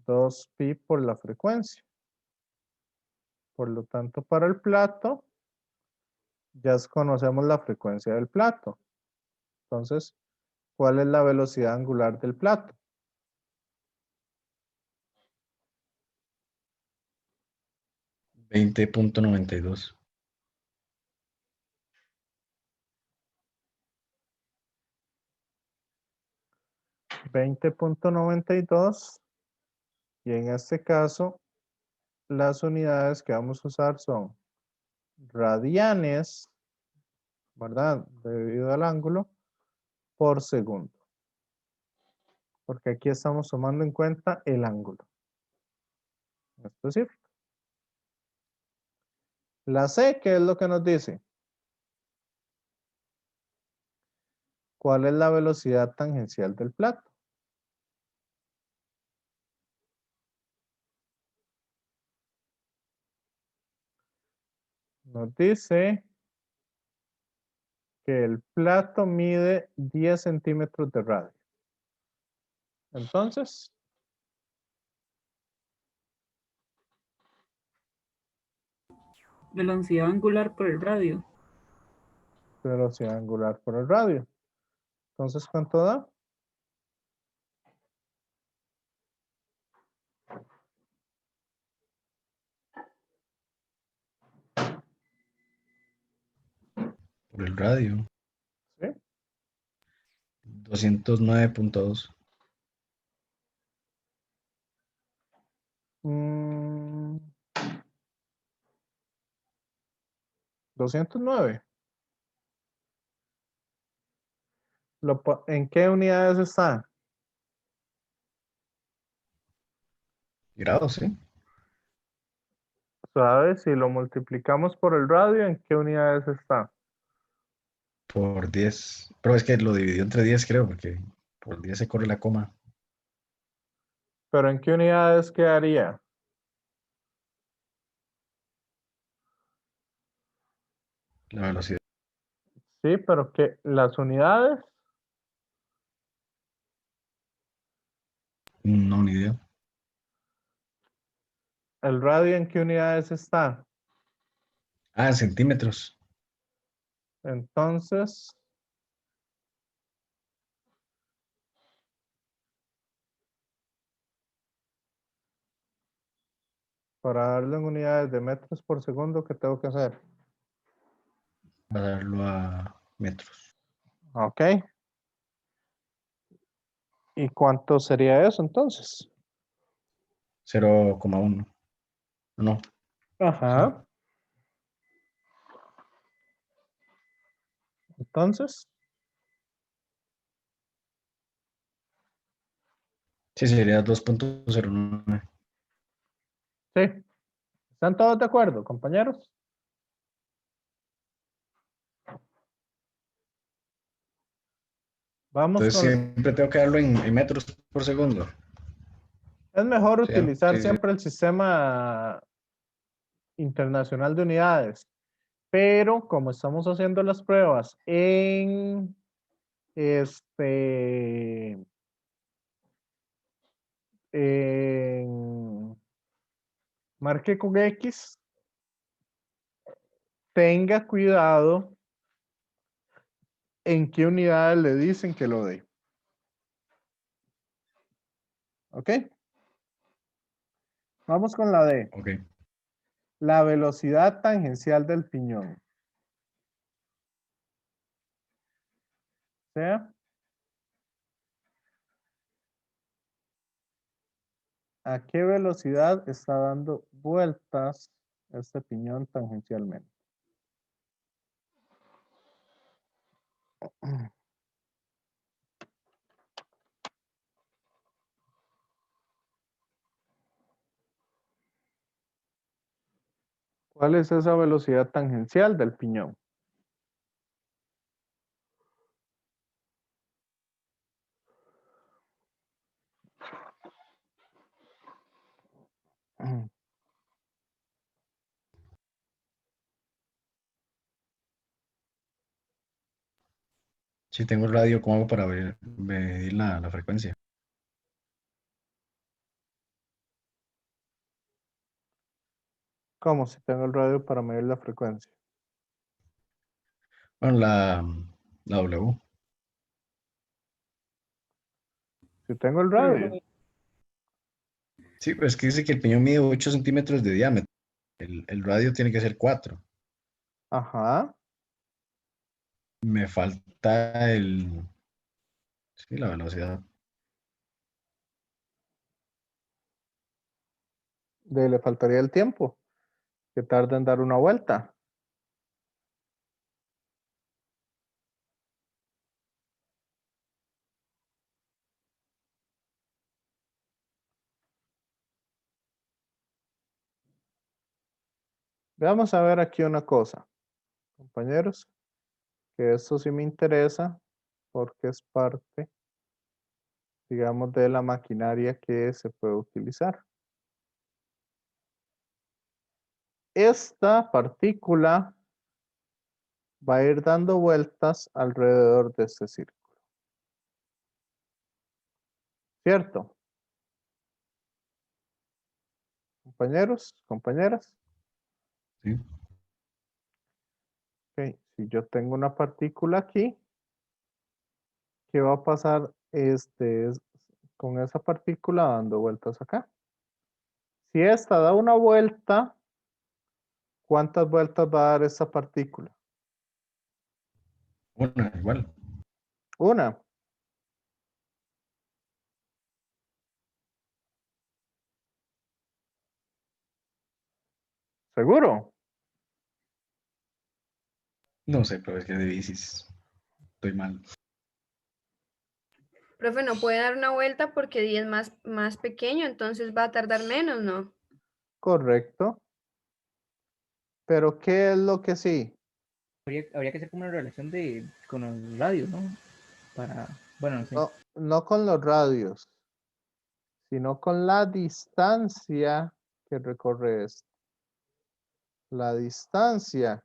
Dos pi por la frecuencia. Por lo tanto, para el plato, ya conocemos la frecuencia del plato. Entonces, ¿cuál es la velocidad angular del plato? $20.92. 20.92. Y en este caso, las unidades que vamos a usar son radianes, ¿verdad? Debido al ángulo, por segundo. Porque aquí estamos tomando en cuenta el ángulo específico. La C, ¿qué es lo que nos dice? ¿Cuál es la velocidad tangencial del plato? Nos dice que el plato mide 10 centímetros de radio. Entonces, Velocidad angular por el radio. velocidad angular por el radio. Entonces, ¿cuánto da? Por el radio. ¿Sí? 209.2. 209. ¿En qué unidades está? Grados, ¿sí? ¿Sabes? Si lo multiplicamos por el radio, ¿en qué unidades está? Por 10. Pero es que lo dividió entre 10, creo, porque por 10 se corre la coma. ¿Pero en qué unidades quedaría? La velocidad. Sí, pero que las unidades, No, ni idea. ¿el radio en qué unidades está? Ah, en centímetros. Entonces, para darle en unidades de metros por segundo, ¿qué tengo que hacer? Va a darlo a metros. Ok. ¿Y cuánto sería eso entonces? 0,1. No. Ajá. Entonces, Sí, sería 2.09. sí. ¿Están todos de acuerdo, compañeros? Vamos Entonces con... siempre tengo que darlo en metros por segundo. Es mejor Sí, utilizar sí, sí. siempre el sistema internacional de unidades, pero como estamos haciendo las pruebas en Este, marque con X, tenga cuidado en qué unidades le dicen que lo dé. ¿Ok? Vamos con la D. Ok. La velocidad tangencial del piñón. ¿Sea? ¿A qué velocidad está dando vueltas este piñón tangencialmente? ¿Cuál es esa velocidad tangencial del piñón? Si tengo el radio, ¿cómo hago para medir la frecuencia? ¿Cómo si tengo el radio para medir la frecuencia? Bueno, la W. Si tengo el radio. Sí, pues es que dice que el piñón mide 8 centímetros de diámetro. El radio tiene que ser 4. Ajá. Me falta sí, la velocidad. Le faltaría el tiempo que tarda en dar una vuelta. Vamos a ver aquí una cosa, compañeros, que esto sí me interesa porque es parte, digamos, de la maquinaria que se puede utilizar. Esta partícula va a ir dando vueltas alrededor de este círculo. ¿Cierto? Compañeros, compañeras. ¿Sí? Ok, si yo tengo una partícula aquí, ¿qué va a pasar con esa partícula dando vueltas acá? Si esta da una vuelta, ¿cuántas vueltas va a dar esta partícula? Bueno, igual. Una. ¿Seguro? No sé, pero es que de bicis estoy mal. Profe, no puede dar una vuelta porque 10 más pequeño, entonces va a tardar menos, ¿no? Correcto. Pero ¿qué es lo que sí? Habría que hacer como una relación con los radios, ¿no? Para, bueno, no sé. No, no con los radios, sino con la distancia que recorre esto. La distancia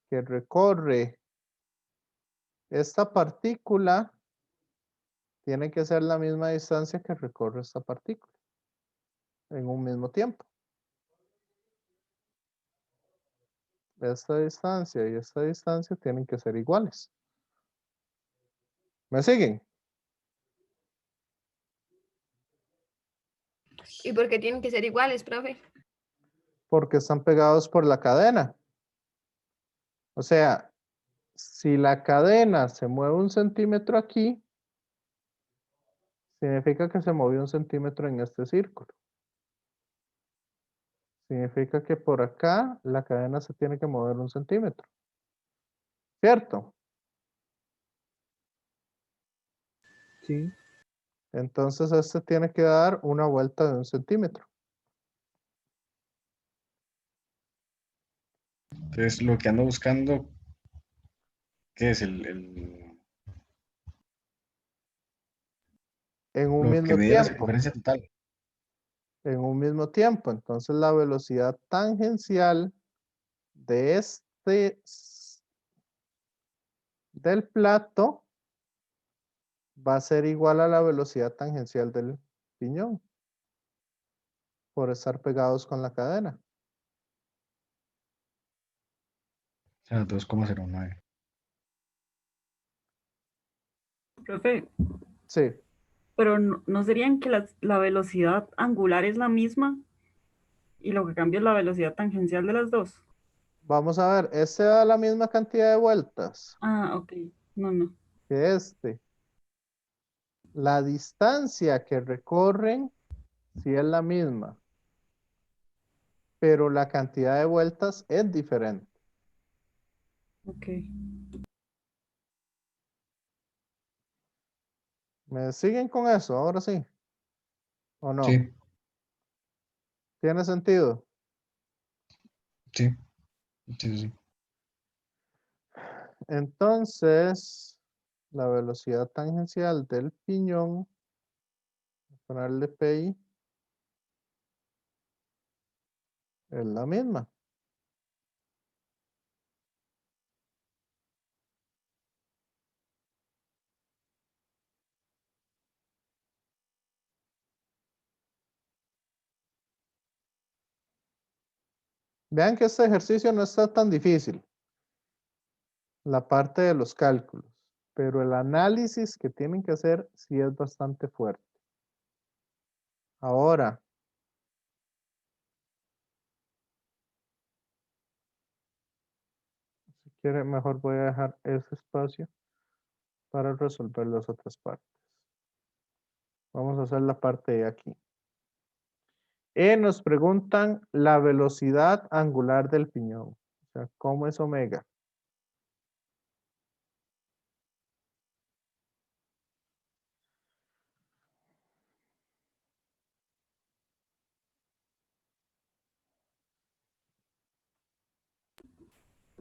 que recorre esta partícula tiene que ser la misma distancia que recorre esta partícula en un mismo tiempo. Esta distancia y esta distancia tienen que ser iguales. ¿Me siguen? ¿Y por qué tienen que ser iguales, profe? Porque están pegados por la cadena. O sea, si la cadena se mueve 1 centímetro aquí, significa que se movió 1 centímetro en este círculo. Significa que por acá la cadena se tiene que mover 1 centímetro. ¿Cierto? Sí. Entonces este tiene que dar una vuelta de 1 centímetro. Entonces, lo que ando buscando, ¿qué es En un lo que mismo mide la tiempo. circunferencia total? En un mismo tiempo. Entonces la velocidad tangencial de del plato va a ser igual a la velocidad tangencial del piñón por estar pegados con la cadena. O sea, 2,09. Profe, Sí, pero no serían que la velocidad angular es la misma y lo que cambia es la velocidad tangencial de las dos. vamos a ver, este da la misma cantidad de vueltas Ah, ok. No. que este. La distancia que recorren sí es la misma, pero la cantidad de vueltas es diferente. Ok. ¿Me siguen con eso? Ahora sí. ¿O no? Sí, ¿Tiene sentido? sí, sí, sí. Entonces, la velocidad tangencial del piñón, ponerle PI, es la misma. Vean que este ejercicio no está tan difícil, la parte de los cálculos, pero el análisis que tienen que hacer sí es bastante fuerte. Ahora, si quieren, mejor voy a dejar ese espacio para resolver las otras partes. Vamos a hacer la parte de aquí. Nos preguntan la velocidad angular del piñón. O sea, ¿cómo es omega?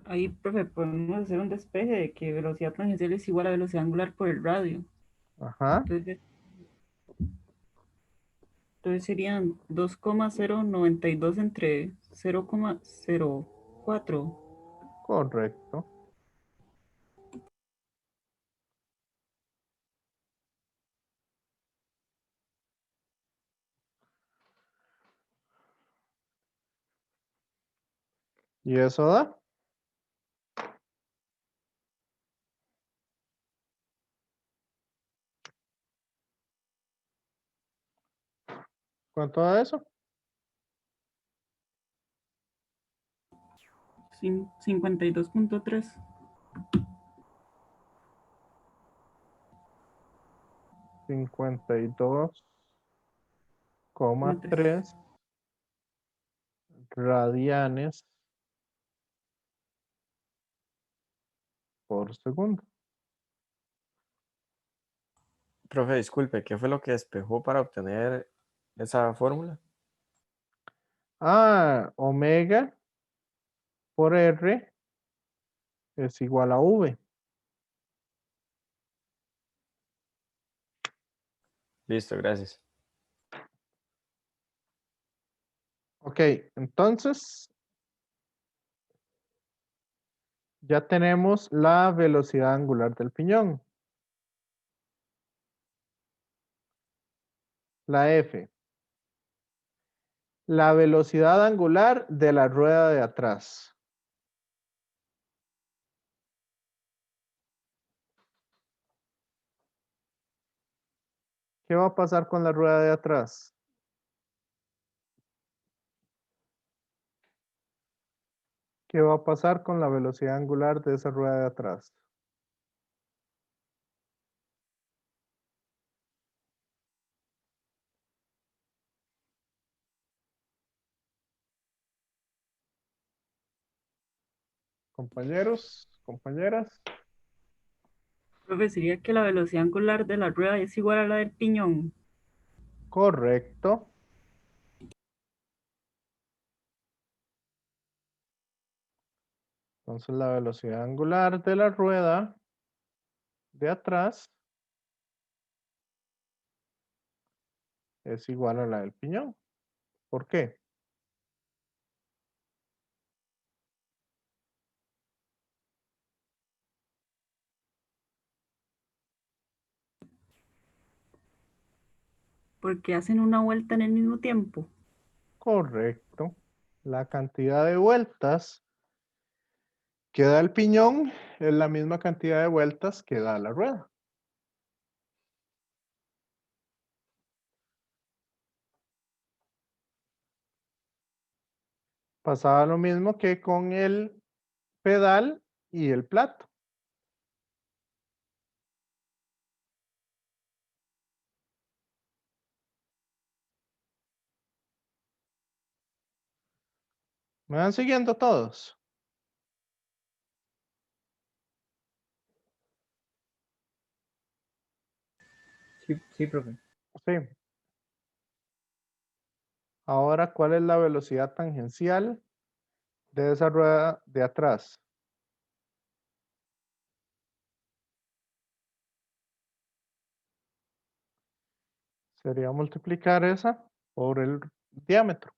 Ahí, profe, podemos hacer un despeje de que velocidad tangencial es igual a velocidad angular por el radio. Ajá, Entonces serían 2,092 entre 0,04. correcto. ¿Y eso da? ¿Cuánto da eso? 52,3. 52,3 radianes por segundo. Profe, disculpe, ¿qué fue lo que despejó para obtener esa fórmula? Omega por R es igual a V. Listo, gracias. Ok, entonces ya tenemos la velocidad angular del piñón. La F. La velocidad angular de la rueda de atrás. ¿Qué va a pasar con la rueda de atrás? ¿Qué va a pasar con la velocidad angular de esa rueda de atrás? Compañeros, compañeras. Profe, sería que la velocidad angular de la rueda es igual a la del piñón. Correcto. Entonces la velocidad angular de la rueda de atrás es igual a la del piñón. ¿Por qué? porque hacen una vuelta en el mismo tiempo. Correcto. La cantidad de vueltas que da el piñón es la misma cantidad de vueltas que da la rueda. Pasaba lo mismo que con el pedal y el plato. ¿Me van siguiendo todos? Sí, sí, profe. Sí. Ahora, ¿cuál es la velocidad tangencial de esa rueda de atrás? Sería multiplicar esa por el diámetro.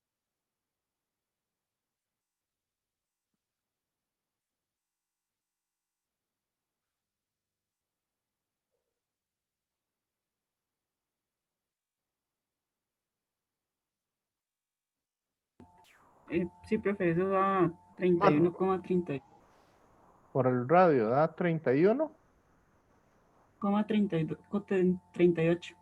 Sí, profe, eso da 31,30. Por el radio da 31. 38.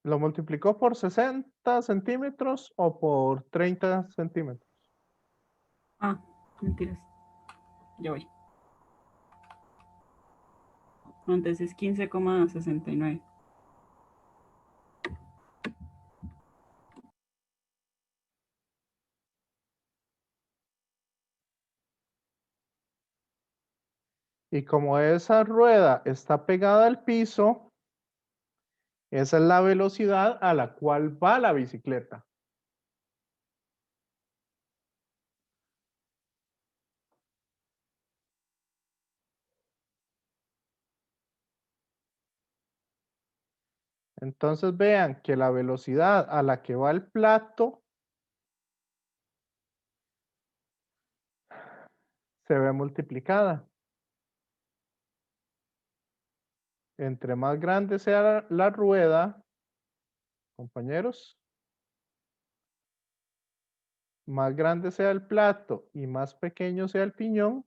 ¿Lo multiplicó por 60 centímetros o por 30 centímetros? Ah, mentiras. Ya voy. No, entonces es 15,69. Y como esa rueda está pegada al piso, esa es la velocidad a la cual va la bicicleta. Entonces vean que la velocidad a la que va el plato se ve multiplicada. Entre más grande sea la rueda, compañeros, más grande sea el plato y más pequeño sea el piñón,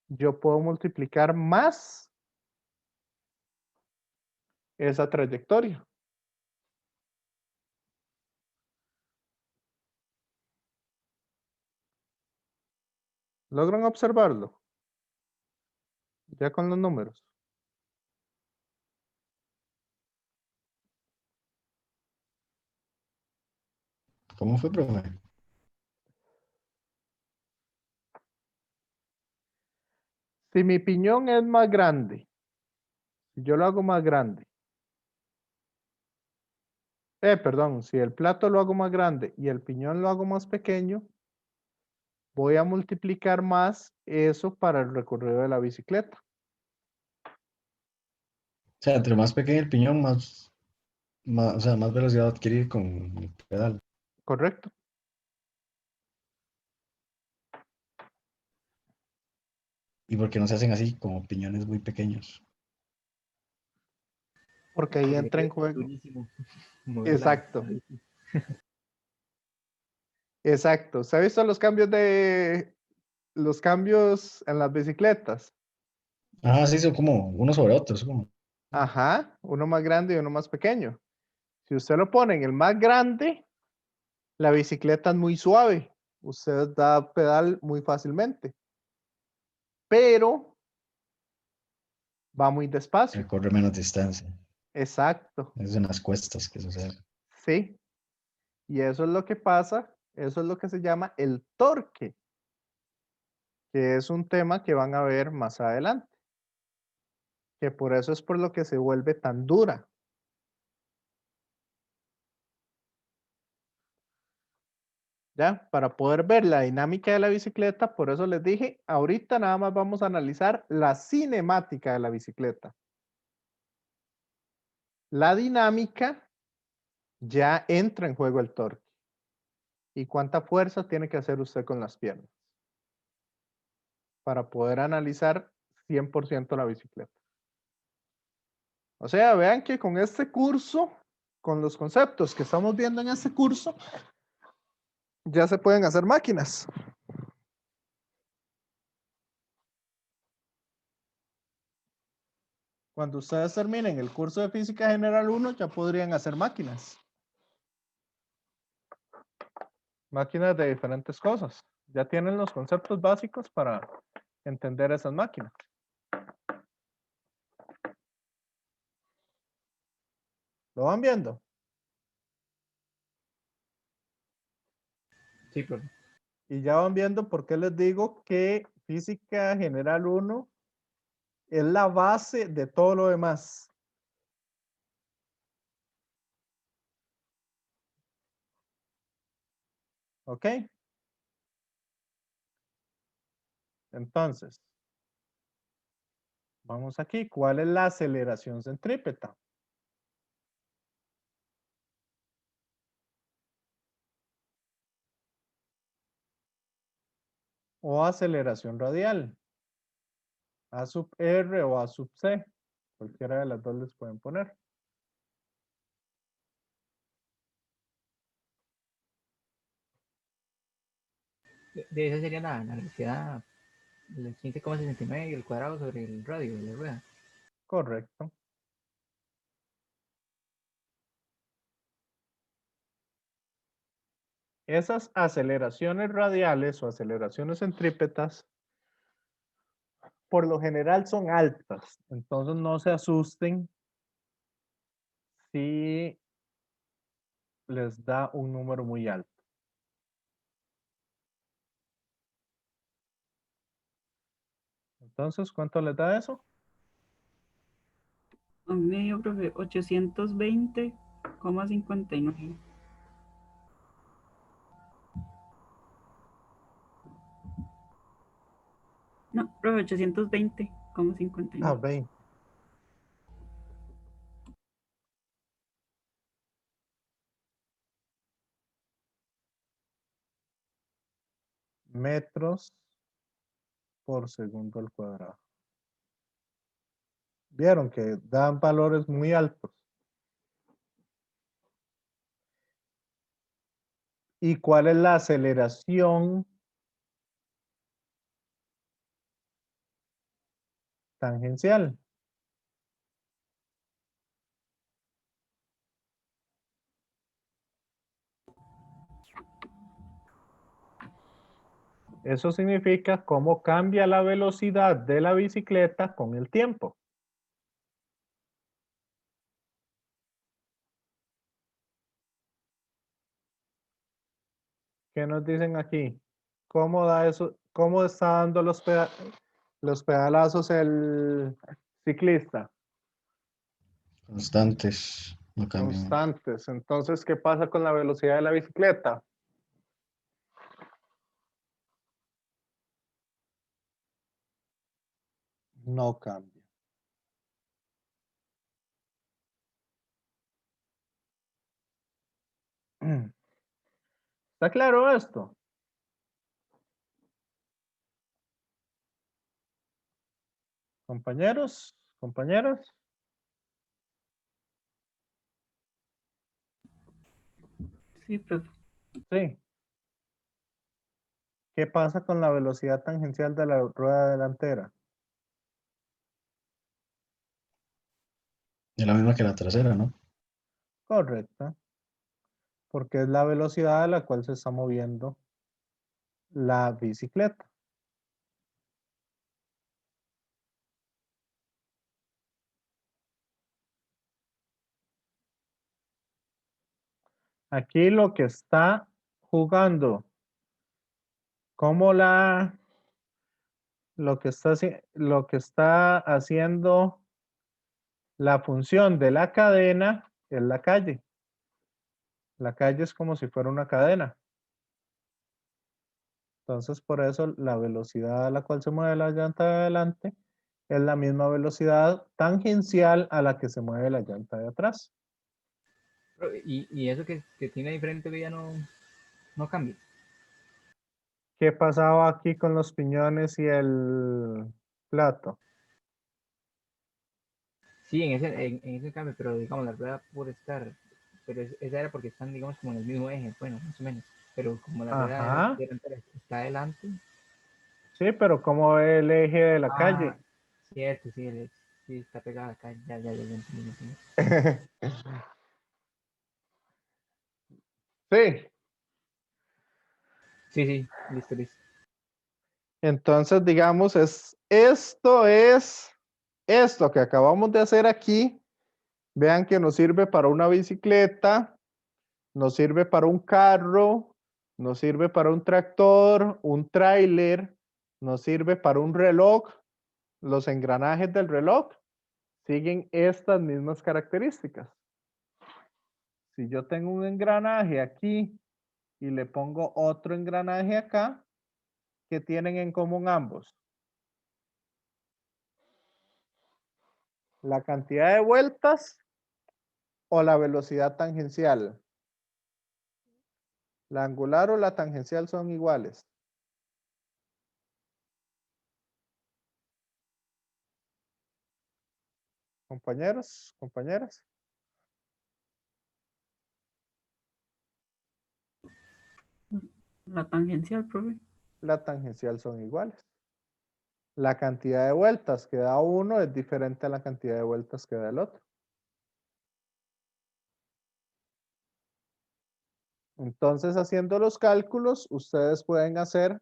yo puedo multiplicar más esa trayectoria. ¿Logran observarlo? Ya con los números. ¿Cómo fue, profe? Si mi piñón es más grande, si yo lo hago más grande, perdón, si el plato lo hago más grande y el piñón lo hago más pequeño, voy a multiplicar más eso para el recorrido de la bicicleta. O sea, entre más pequeño el piñón, o sea, más velocidad adquirir con el pedal. ¿Correcto? ¿Y por qué no se hacen así, como piñones muy pequeños? Porque ahí Porque entra en sería juego. durísimo mover la Exacto. bici. Exacto. ¿Se ha visto los cambios en las bicicletas? Ah, sí, son como unos sobre otros. Como... Ajá, uno más grande y uno más pequeño. Si usted lo pone en el más grande, la bicicleta es muy suave. Usted da pedal muy fácilmente. Pero va muy despacio. Recorre menos distancia. Exacto. Es en las cuestas que sucede. Sí. Y eso es lo que pasa, eso es lo que se llama el torque, que es un tema que van a ver más adelante. Que por eso es por lo que se vuelve tan dura. ¿Ya? Para poder ver la dinámica de la bicicleta, por eso les dije, ahorita nada más vamos a analizar la cinemática de la bicicleta. La dinámica ya entra en juego el torque. ¿Y cuánta fuerza tiene que hacer usted con las piernas? Para poder analizar 100% la bicicleta. O sea, vean que con este curso, con los conceptos que estamos viendo en este curso, ya se pueden hacer máquinas. Cuando ustedes terminen el curso de Física General 1, ya podrían hacer máquinas. Máquinas de diferentes cosas. Ya tienen los conceptos básicos para entender esas máquinas. ¿Lo van viendo? Sí, profe. Y ya van viendo por qué les digo que Física General 1 es la base de todo lo demás. ¿Ok? Entonces, vamos aquí. ¿Cuál es la aceleración centrípeta? O aceleración radial. A sub R o A sub C. Cualquiera de las dos les pueden poner. De esa sería la velocidad, el 15,69 y el cuadrado sobre el radio de la rueda. Correcto. Esas aceleraciones radiales o aceleraciones centrípetas por lo general son altas. Entonces no se asusten si les da un número muy alto. Entonces, ¿cuánto les da eso? A mí me dio, profe, 820,59. No, profe, 820,59. 20. Metros por segundo al cuadrado. Vieron que dan valores muy altos. ¿Y cuál es la aceleración tangencial? Eso significa cómo cambia la velocidad de la bicicleta con el tiempo. ¿Qué nos dicen aquí? ¿Cómo da eso? ¿Cómo está dando los pedalazos el ciclista? Constantes, no cambian. Constantes. Entonces, ¿qué pasa con la velocidad de la bicicleta? No cambia. ¿Está claro esto? Compañeros, compañeras. Sí, profe. Sí. ¿Qué pasa con la velocidad tangencial de la rueda delantera? Es la misma que la trasera, ¿no? Correcto. Porque es la velocidad a la cual se está moviendo la bicicleta. Aquí lo que está jugando, como lo que está haciendo la función de la cadena es la calle. La calle es como si fuera una cadena. Entonces, por eso la velocidad a la cual se mueve la llanta de adelante es la misma velocidad tangencial a la que se mueve la llanta de atrás. Y eso que tiene diferente vía no cambia. ¿Qué pasaba aquí con los piñones y el plato? Sí, en ese cambio, pero digamos, la rueda puede estar, pero esa era porque están, digamos, como en el mismo eje, bueno, más o menos. Pero como la rueda Ajá. delantera está adelante. Sí, pero ¿cómo ve el eje de la Ah, calle? cierto, sí, sí, está pegada acá, ya entendí, ya entendí. Sí. Sí, sí, listo, listo. Entonces, digamos, esto que acabamos de hacer aquí. Vean que nos sirve para una bicicleta, nos sirve para un carro, nos sirve para un tractor, un tráiler, nos sirve para un reloj. Los engranajes del reloj siguen estas mismas características. Si yo tengo un engranaje aquí y le pongo otro engranaje acá, ¿qué tienen en común ambos? La cantidad de vueltas o la velocidad tangencial. La angular o la tangencial son iguales. Compañeros, compañeras. La tangencial, profe. La tangencial son iguales. La cantidad de vueltas que da uno es diferente a la cantidad de vueltas que da el otro. Entonces, haciendo los cálculos, ustedes pueden hacer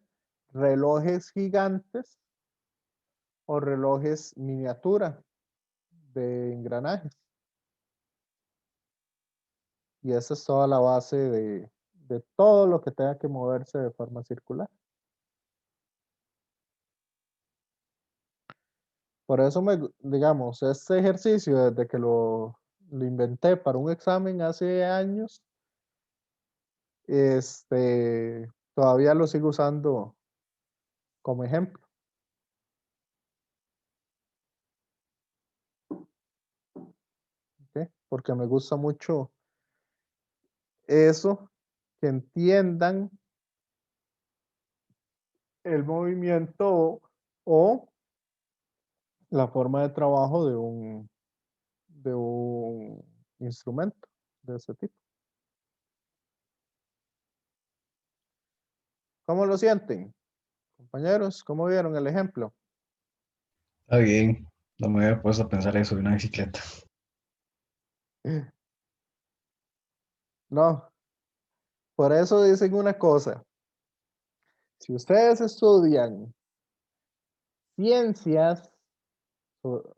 relojes gigantes o relojes miniatura de engranajes. Y esa es toda la base de todo lo que tenga que moverse de forma circular. Por eso, digamos, este ejercicio, desde que lo inventé para un examen hace años, todavía lo sigo usando como ejemplo. ¿Ok? Porque me gusta mucho eso, que entiendan el movimiento o la forma de trabajo de un instrumento de ese tipo. ¿Cómo lo sienten, compañeros? ¿Cómo vieron el ejemplo? Está bien, no me había puesto a pensar eso de una bicicleta. No, por eso dicen una cosa. Si ustedes estudian ciencias, so-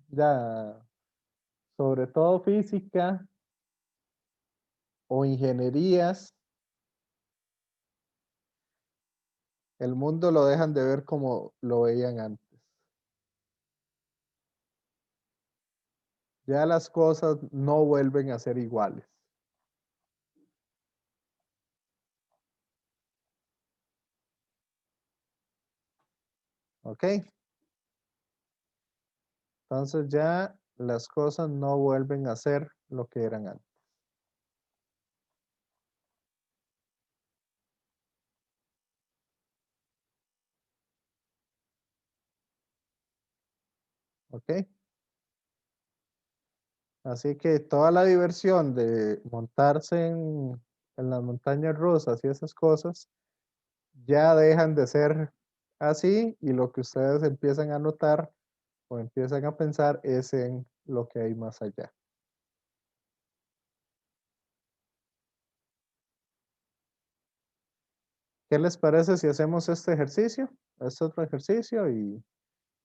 ya, sobre todo física o ingenierías, el mundo lo dejan de ver como lo veían antes. Ya las cosas no vuelven a ser iguales. ¿Ok? Entonces ya las cosas no vuelven a ser lo que eran antes. ¿Ok? Así que toda la diversión de montarse en las montañas rusas y esas cosas ya dejan de ser así y lo que ustedes empiezan a notar o empiezan a pensar es en lo que hay más allá. ¿Qué les parece si hacemos este ejercicio? Este otro ejercicio y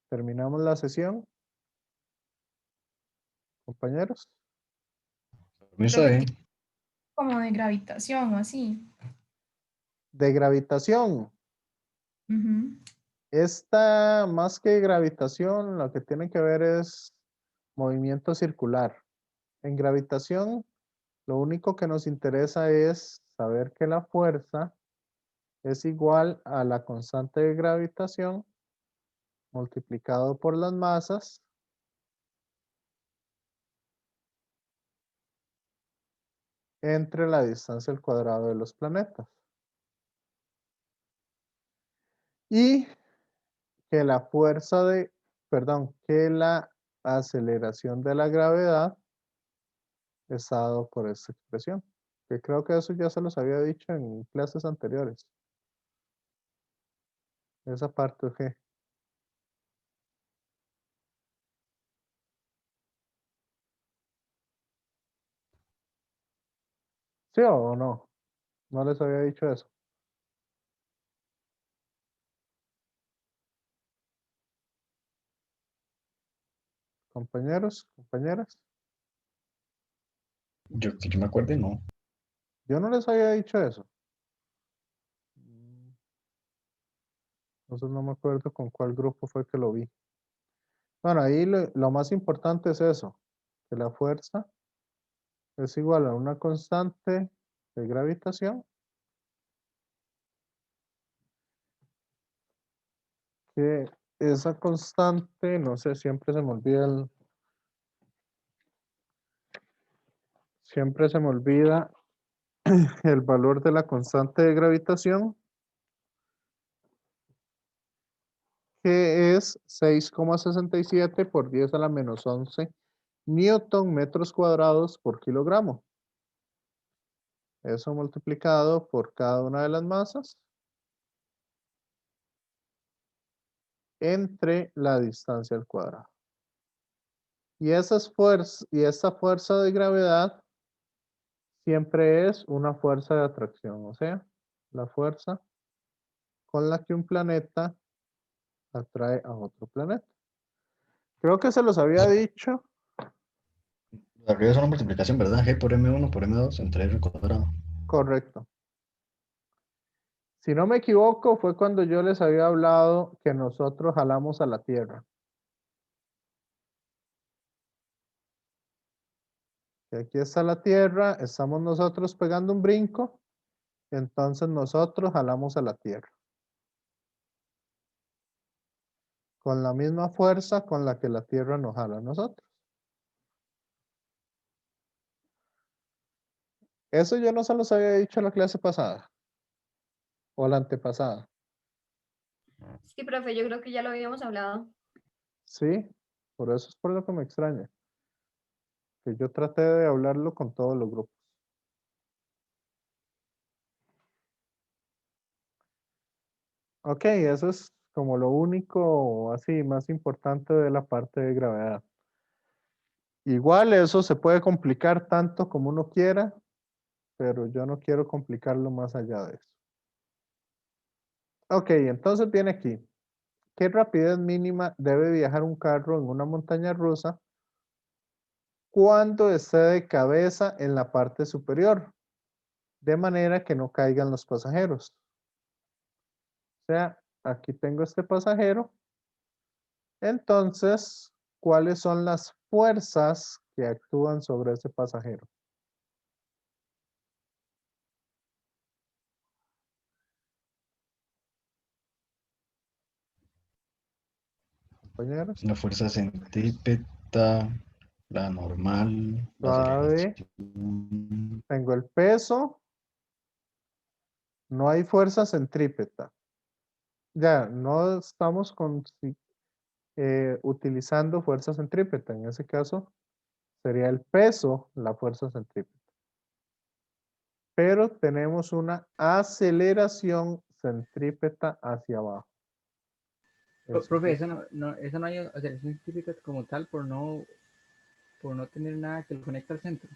terminamos la sesión, compañeros. Me está Profe, bien. Como de gravitación o así. De gravitación. Ujú. Esta, más que gravitación, lo que tiene que ver es movimiento circular. En gravitación, lo único que nos interesa es saber que la fuerza es igual a la constante de gravitación multiplicado por las masas entre la distancia al cuadrado de los planetas. Y que la fuerza de, perdón, que la aceleración de la gravedad es dado por esta expresión. Que creo que eso ya se los había dicho en clases anteriores. Esa parte G. ¿Sí o no? No les había dicho eso. Compañeros, compañeras. Que yo me acuerde, no. Yo no les había dicho eso. Entonces no me acuerdo con cuál grupo fue que lo vi. Bueno, ahí lo más importante es eso, que la fuerza es igual a una constante de gravitación que esa constante, no sé, siempre se me olvida siempre se me olvida el valor de la constante de gravitación, que es 6,67 por 10 a la menos 11 newton metros cuadrados por kilogramo. Eso multiplicado por cada una de las masas entre la distancia al cuadrado. Y esta fuerza de gravedad siempre es una fuerza de atracción, o sea, la fuerza con la que un planeta atrae a otro planeta. Creo que se los había dicho. Arriba es una multiplicación, ¿verdad? G por M1 por M2 entre R cuadrado. Correcto. Si no me equivoco, fue cuando yo les había hablado que nosotros jalamos a la Tierra. Que aquí está la Tierra, estamos nosotros pegando un brinco, entonces nosotros jalamos a la Tierra. Con la misma fuerza con la que la Tierra nos jala a nosotros. Eso yo no se los había dicho en la clase pasada. O la antepasada. Sí, profe, yo creo que ya lo habíamos hablado. Sí, por eso es por lo que me extraña. Que yo traté de hablarlo con todos los grupos. Ok, eso es como lo único así más importante de la parte de gravedad. Igual eso se puede complicar tanto como uno quiera, pero yo no quiero complicarlo más allá de eso. Ok, entonces viene aquí. ¿Qué rapidez mínima debe viajar un carro en una montaña rusa cuando esté de cabeza en la parte superior? De manera que no caigan los pasajeros. O sea, aquí tengo este pasajero. Entonces, ¿cuáles son las fuerzas que actúan sobre ese pasajero? Compañeros. La fuerza centrípeta, la normal, la Suave. aceleración. Tengo el peso. No hay fuerza centrípeta. Ya, no estamos utilizando fuerza centrípeta. En ese caso, sería el peso la fuerza centrípeta. Pero tenemos una aceleración centrípeta hacia abajo. Profe, eso no hay aceleración científica como tal por no tener nada que lo conecte al centro,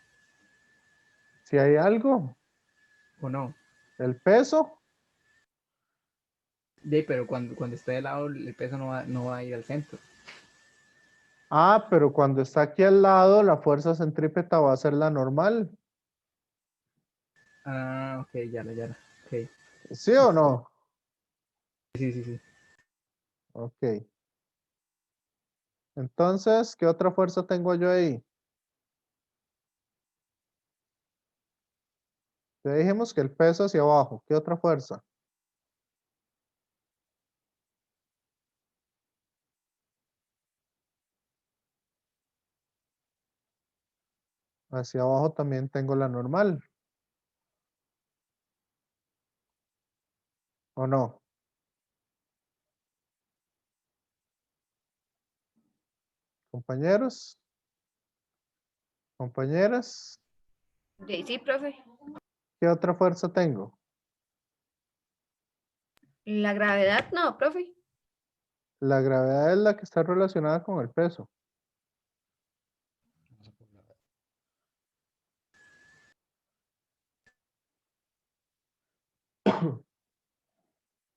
Si hay algo, ¿o no? el peso, Pero cuando esté de lado, el peso no va a ir al centro. pero cuando está aquí al lado, la fuerza centrípeta va a ser la normal. Ah, ok, ya, ok. ¿Sí o no? Sí. Ok. Entonces, ¿qué otra fuerza tengo yo ahí? Ya dijimos que el peso hacia abajo. ¿Qué otra fuerza? Hacia abajo también tengo la normal. ¿O no? Compañeros. Compañeras. Sí, profe. ¿Qué otra fuerza tengo? La gravedad, no, profe. La gravedad es la que está relacionada con el peso.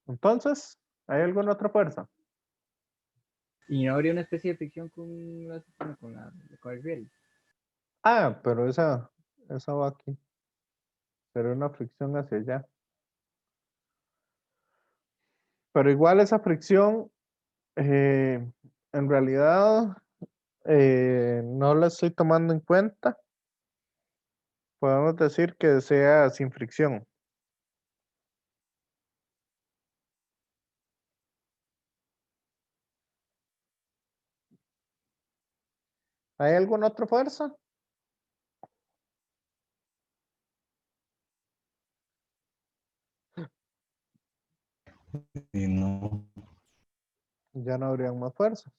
Entonces, ¿hay alguna otra fuerza? Y no habría una especie de fricción con el riel. Ah, pero esa va aquí. Pero una fricción hacia allá. Pero igual esa fricción, en realidad, no la estoy tomando en cuenta. Podemos decir que sea sin fricción. ¿Hay alguna otra fuerza? Y no. Ya no habrían más fuerzas.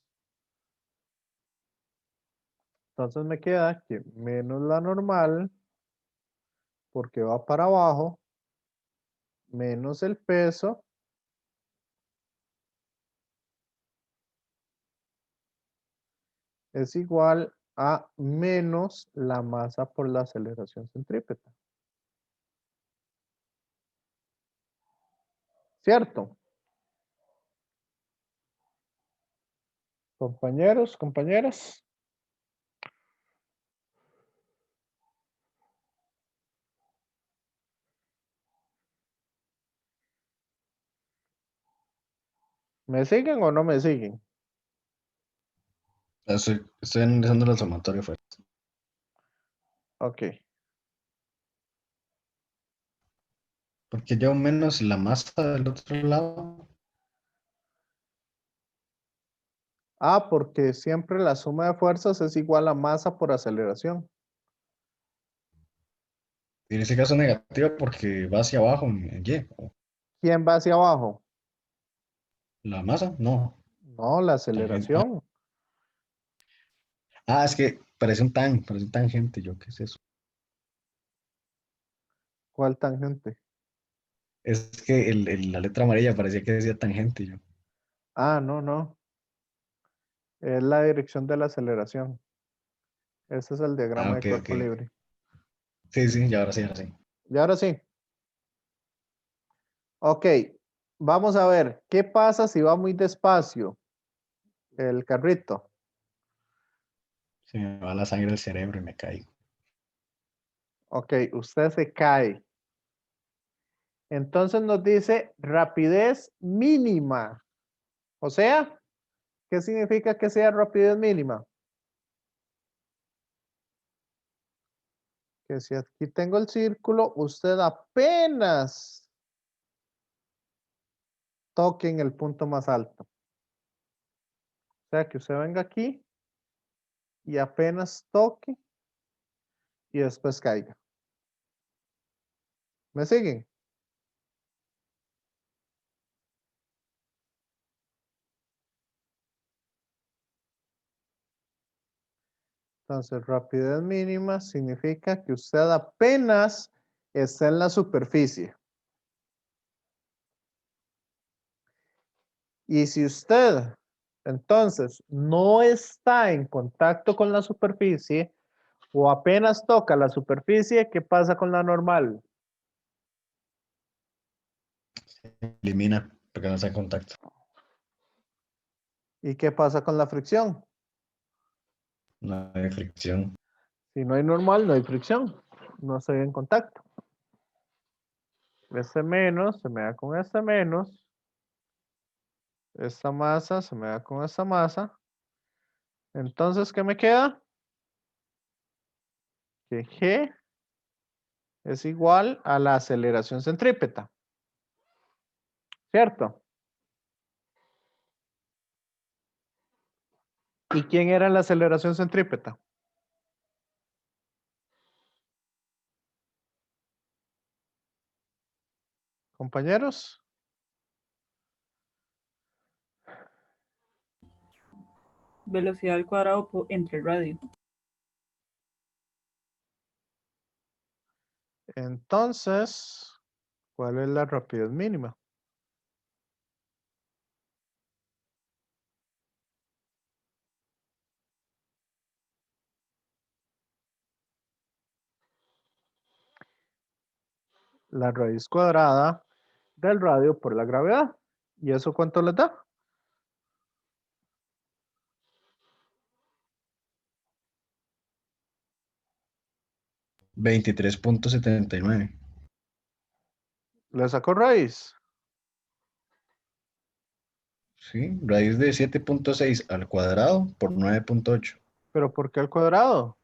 Entonces me queda que menos la normal, porque va para abajo, menos el peso, es igual a menos la masa por la aceleración centrípeta. ¿Cierto? Compañeros, compañeras. ¿Me siguen o no me siguen? Estoy analizando la sumatoria de fuerzas. Ok. Porque llevo menos la masa del otro lado. Ah, porque siempre la suma de fuerzas es igual a masa por aceleración. Y en ese caso negativa porque va hacia abajo en Y. ¿Quién va hacia abajo? La masa, no. No, la Tangente. aceleración. Es que parece un tangente, yo, ¿qué es eso? ¿Cuál tangente? Es que la letra amarilla parecía que decía tangente, yo. Ah, no, no. Es la dirección de la aceleración. Ese es el diagrama de Ok, ok. cuerpo libre. Sí, sí, ya ahora sí, ahora sí. Y ahora sí. Ok. Vamos a ver. ¿Qué pasa si va muy despacio el carrito? Se me va la sangre del cerebro y me caigo. Ok, usted se cae. Entonces nos dice rapidez mínima. O sea, ¿qué significa que sea rapidez mínima? Que si aquí tengo el círculo, usted apenas toque en el punto más alto. O sea, que usted venga aquí y apenas toque y después caiga. ¿Me siguen? Entonces, rapidez mínima significa que usted apenas está en la superficie. Y si usted, entonces, no está en contacto con la superficie o apenas toca la superficie, ¿qué pasa con la normal? Elimina porque no está en contacto. ¿Y qué pasa con la fricción? No hay fricción. Si no hay normal, no hay fricción. No estoy en contacto. Este menos se me da con este menos. Esta masa se me da con esta masa. Entonces, ¿qué me queda? Que G es igual a la aceleración centrípeta. ¿Cierto? ¿Y quién era la aceleración centrípeta? Compañeros. velocidad al cuadrado entre el radio. Entonces, ¿cuál es la rapidez mínima? La raíz cuadrada del radio por la gravedad. ¿Y eso cuánto les da? $23.79. ¿Le sacó raíz? Sí, raíz de 7.6 al cuadrado por 9.8. ¿Pero por qué al cuadrado?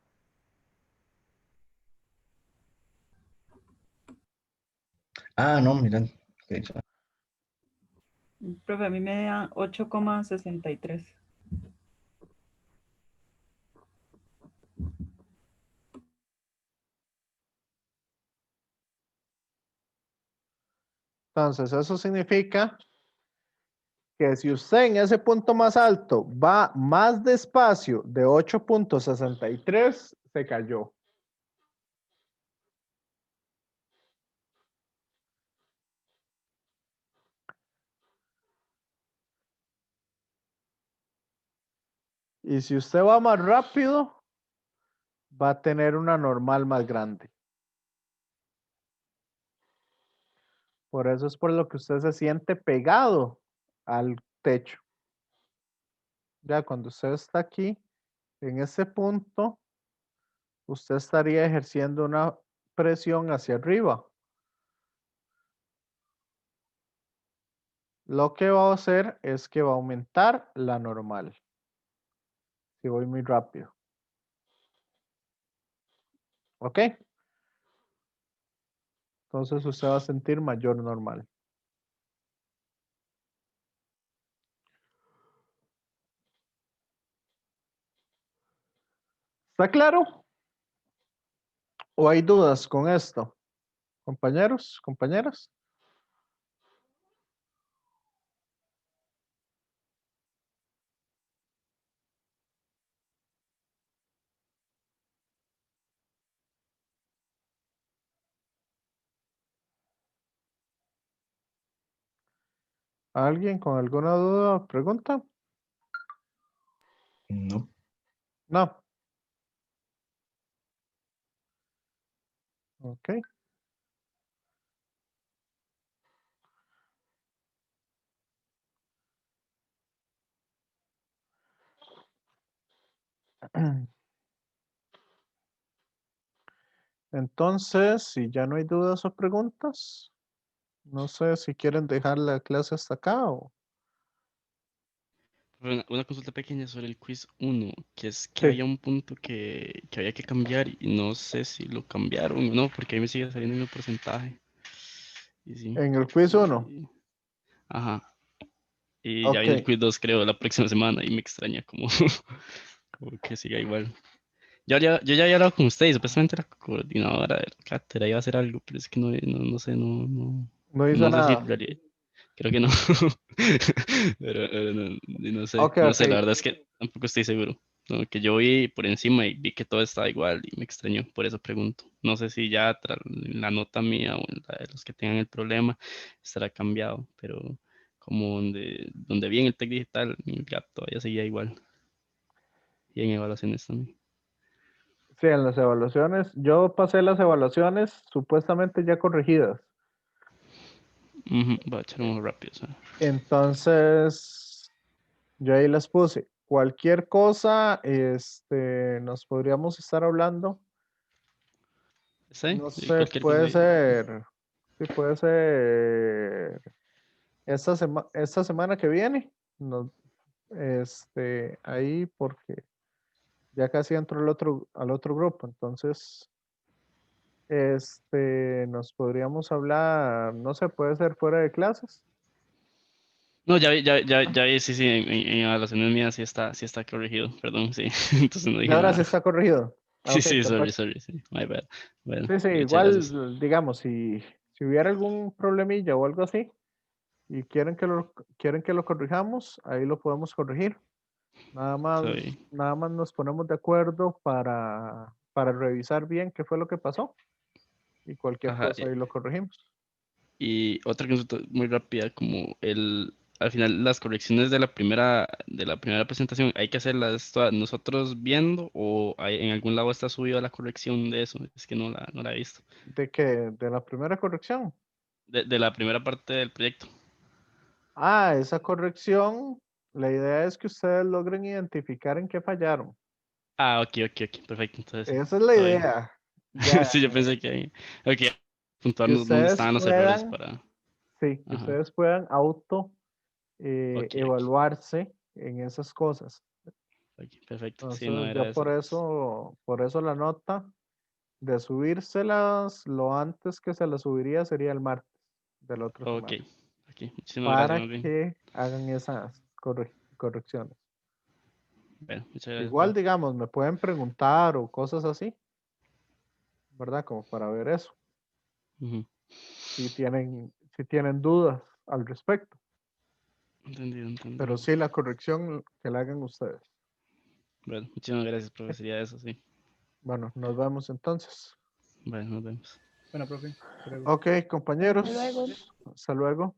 Ah, no, miren. Ok, ya. Profe, a mí me da 8,63. Entonces, eso significa que si usted en ese punto más alto va más despacio de 8.63, se cayó. Y si usted va más rápido, va a tener una normal más grande. Por eso es por lo que usted se siente pegado al techo. Ya cuando usted está aquí, en ese punto, usted estaría ejerciendo una presión hacia arriba. Lo que va a hacer es que va a aumentar la normal. Si voy muy rápido. ¿Ok? Entonces usted va a sentir mayor normal. ¿Está claro? ¿O hay dudas con esto? Compañeros, compañeras. ¿Alguien con alguna duda o pregunta? No. No. Ok. Entonces, si ya no hay dudas o preguntas, no sé si quieren dejar la clase hasta acá o... Una consulta pequeña sobre el quiz 1, que es que Sí, había un punto que había que cambiar y no sé si lo cambiaron o no, porque ahí me sigue saliendo en el porcentaje. Y sí, en el quiz 1. y- ajá. Y ya Ok. viene el quiz 2, creo, la próxima semana y me extraña como, como que siga igual. Yo ya había hablado con usted y supuestamente la coordinadora de la cátedra iba a hacer algo, pero es que no sé, No hizo no sé si en nada. realidad, creo que no. Pero no sé, Ok, no ok. sé, la verdad es que tampoco estoy seguro. No, que yo vi por encima y vi que todo estaba igual y me extrañó, por eso pregunto. No sé si ya la nota mía o en la de los que tengan el problema estará cambiado, pero como donde vi en el TEC digital, el gap todavía seguía igual y en evaluaciones también. Sí, en las evaluaciones. Yo pasé las evaluaciones supuestamente ya corregidas. Ujú, voy a echar un ojo rápido, ¿sabes? Entonces, yo ahí las puse. Cualquier cosa, nos podríamos estar hablando. ¿Sí? No Sí, sé, cualquier cosa. puede ser. Sí, puede ser esta semana que viene. No, ahí porque ya casi entro al otro grupo. Entonces, nos podríamos hablar, no sé, puede ser fuera de clases. No, ya vi, sí, en evaluaciones mías sí está corregido, perdón, sí. Entonces no Y dije ahora sí nada. está corregido. Ah, Sí, ok, sí, perfecto. sorry, sí, my bad. Bueno, Sí, sí, muchas gracias. igual, digamos, si hubiera algún problemilla o algo así y quieren que lo corrijamos, ahí lo podemos corregir. Soy- Nada más nos ponemos de acuerdo para revisar bien qué fue lo que pasó. Y cualquier Ajá, cosa ahí lo corregimos. y otra consulta muy rápida, como al final las correcciones de la primera presentación, ¿hay que hacerlas todas nosotros viendo o en algún lado está subido la corrección de eso? Es que no la he visto. ¿De qué? ¿De la primera corrección? De la primera parte del proyecto. Ah, esa corrección, la idea es que ustedes logren identificar en qué fallaron. Ah, ok, perfecto. Entonces, Esa es la todo bien. idea. Ya, Sí, yo pensé que, ok, que puntuarnos dónde ustedes estaban los errores puedan, para, sí, que ajá, ustedes puedan auto ok, evaluarse en esas cosas. ok, perfecto. Sí, no Entonces, era yo eso. por eso la nota de subírselas lo antes que se las subiría sería el martes de la otra Ok, semana, ok, muchísimas gracias, para más bien. que hagan esas correcciones. Bueno, muchas gracias, Igual, profe. digamos, me pueden preguntar o cosas así, ¿verdad? Como para ver eso, Ujú, si tienen dudas al respecto. entendido. Pero sí, la corrección que la hagan ustedes. Bueno, muchísimas gracias, profe. Sería eso, sí. Bueno, nos vemos entonces. Bueno, nos vemos. Bueno, profe, hasta luego. Ok, compañeros. Hasta luego. Hasta luego.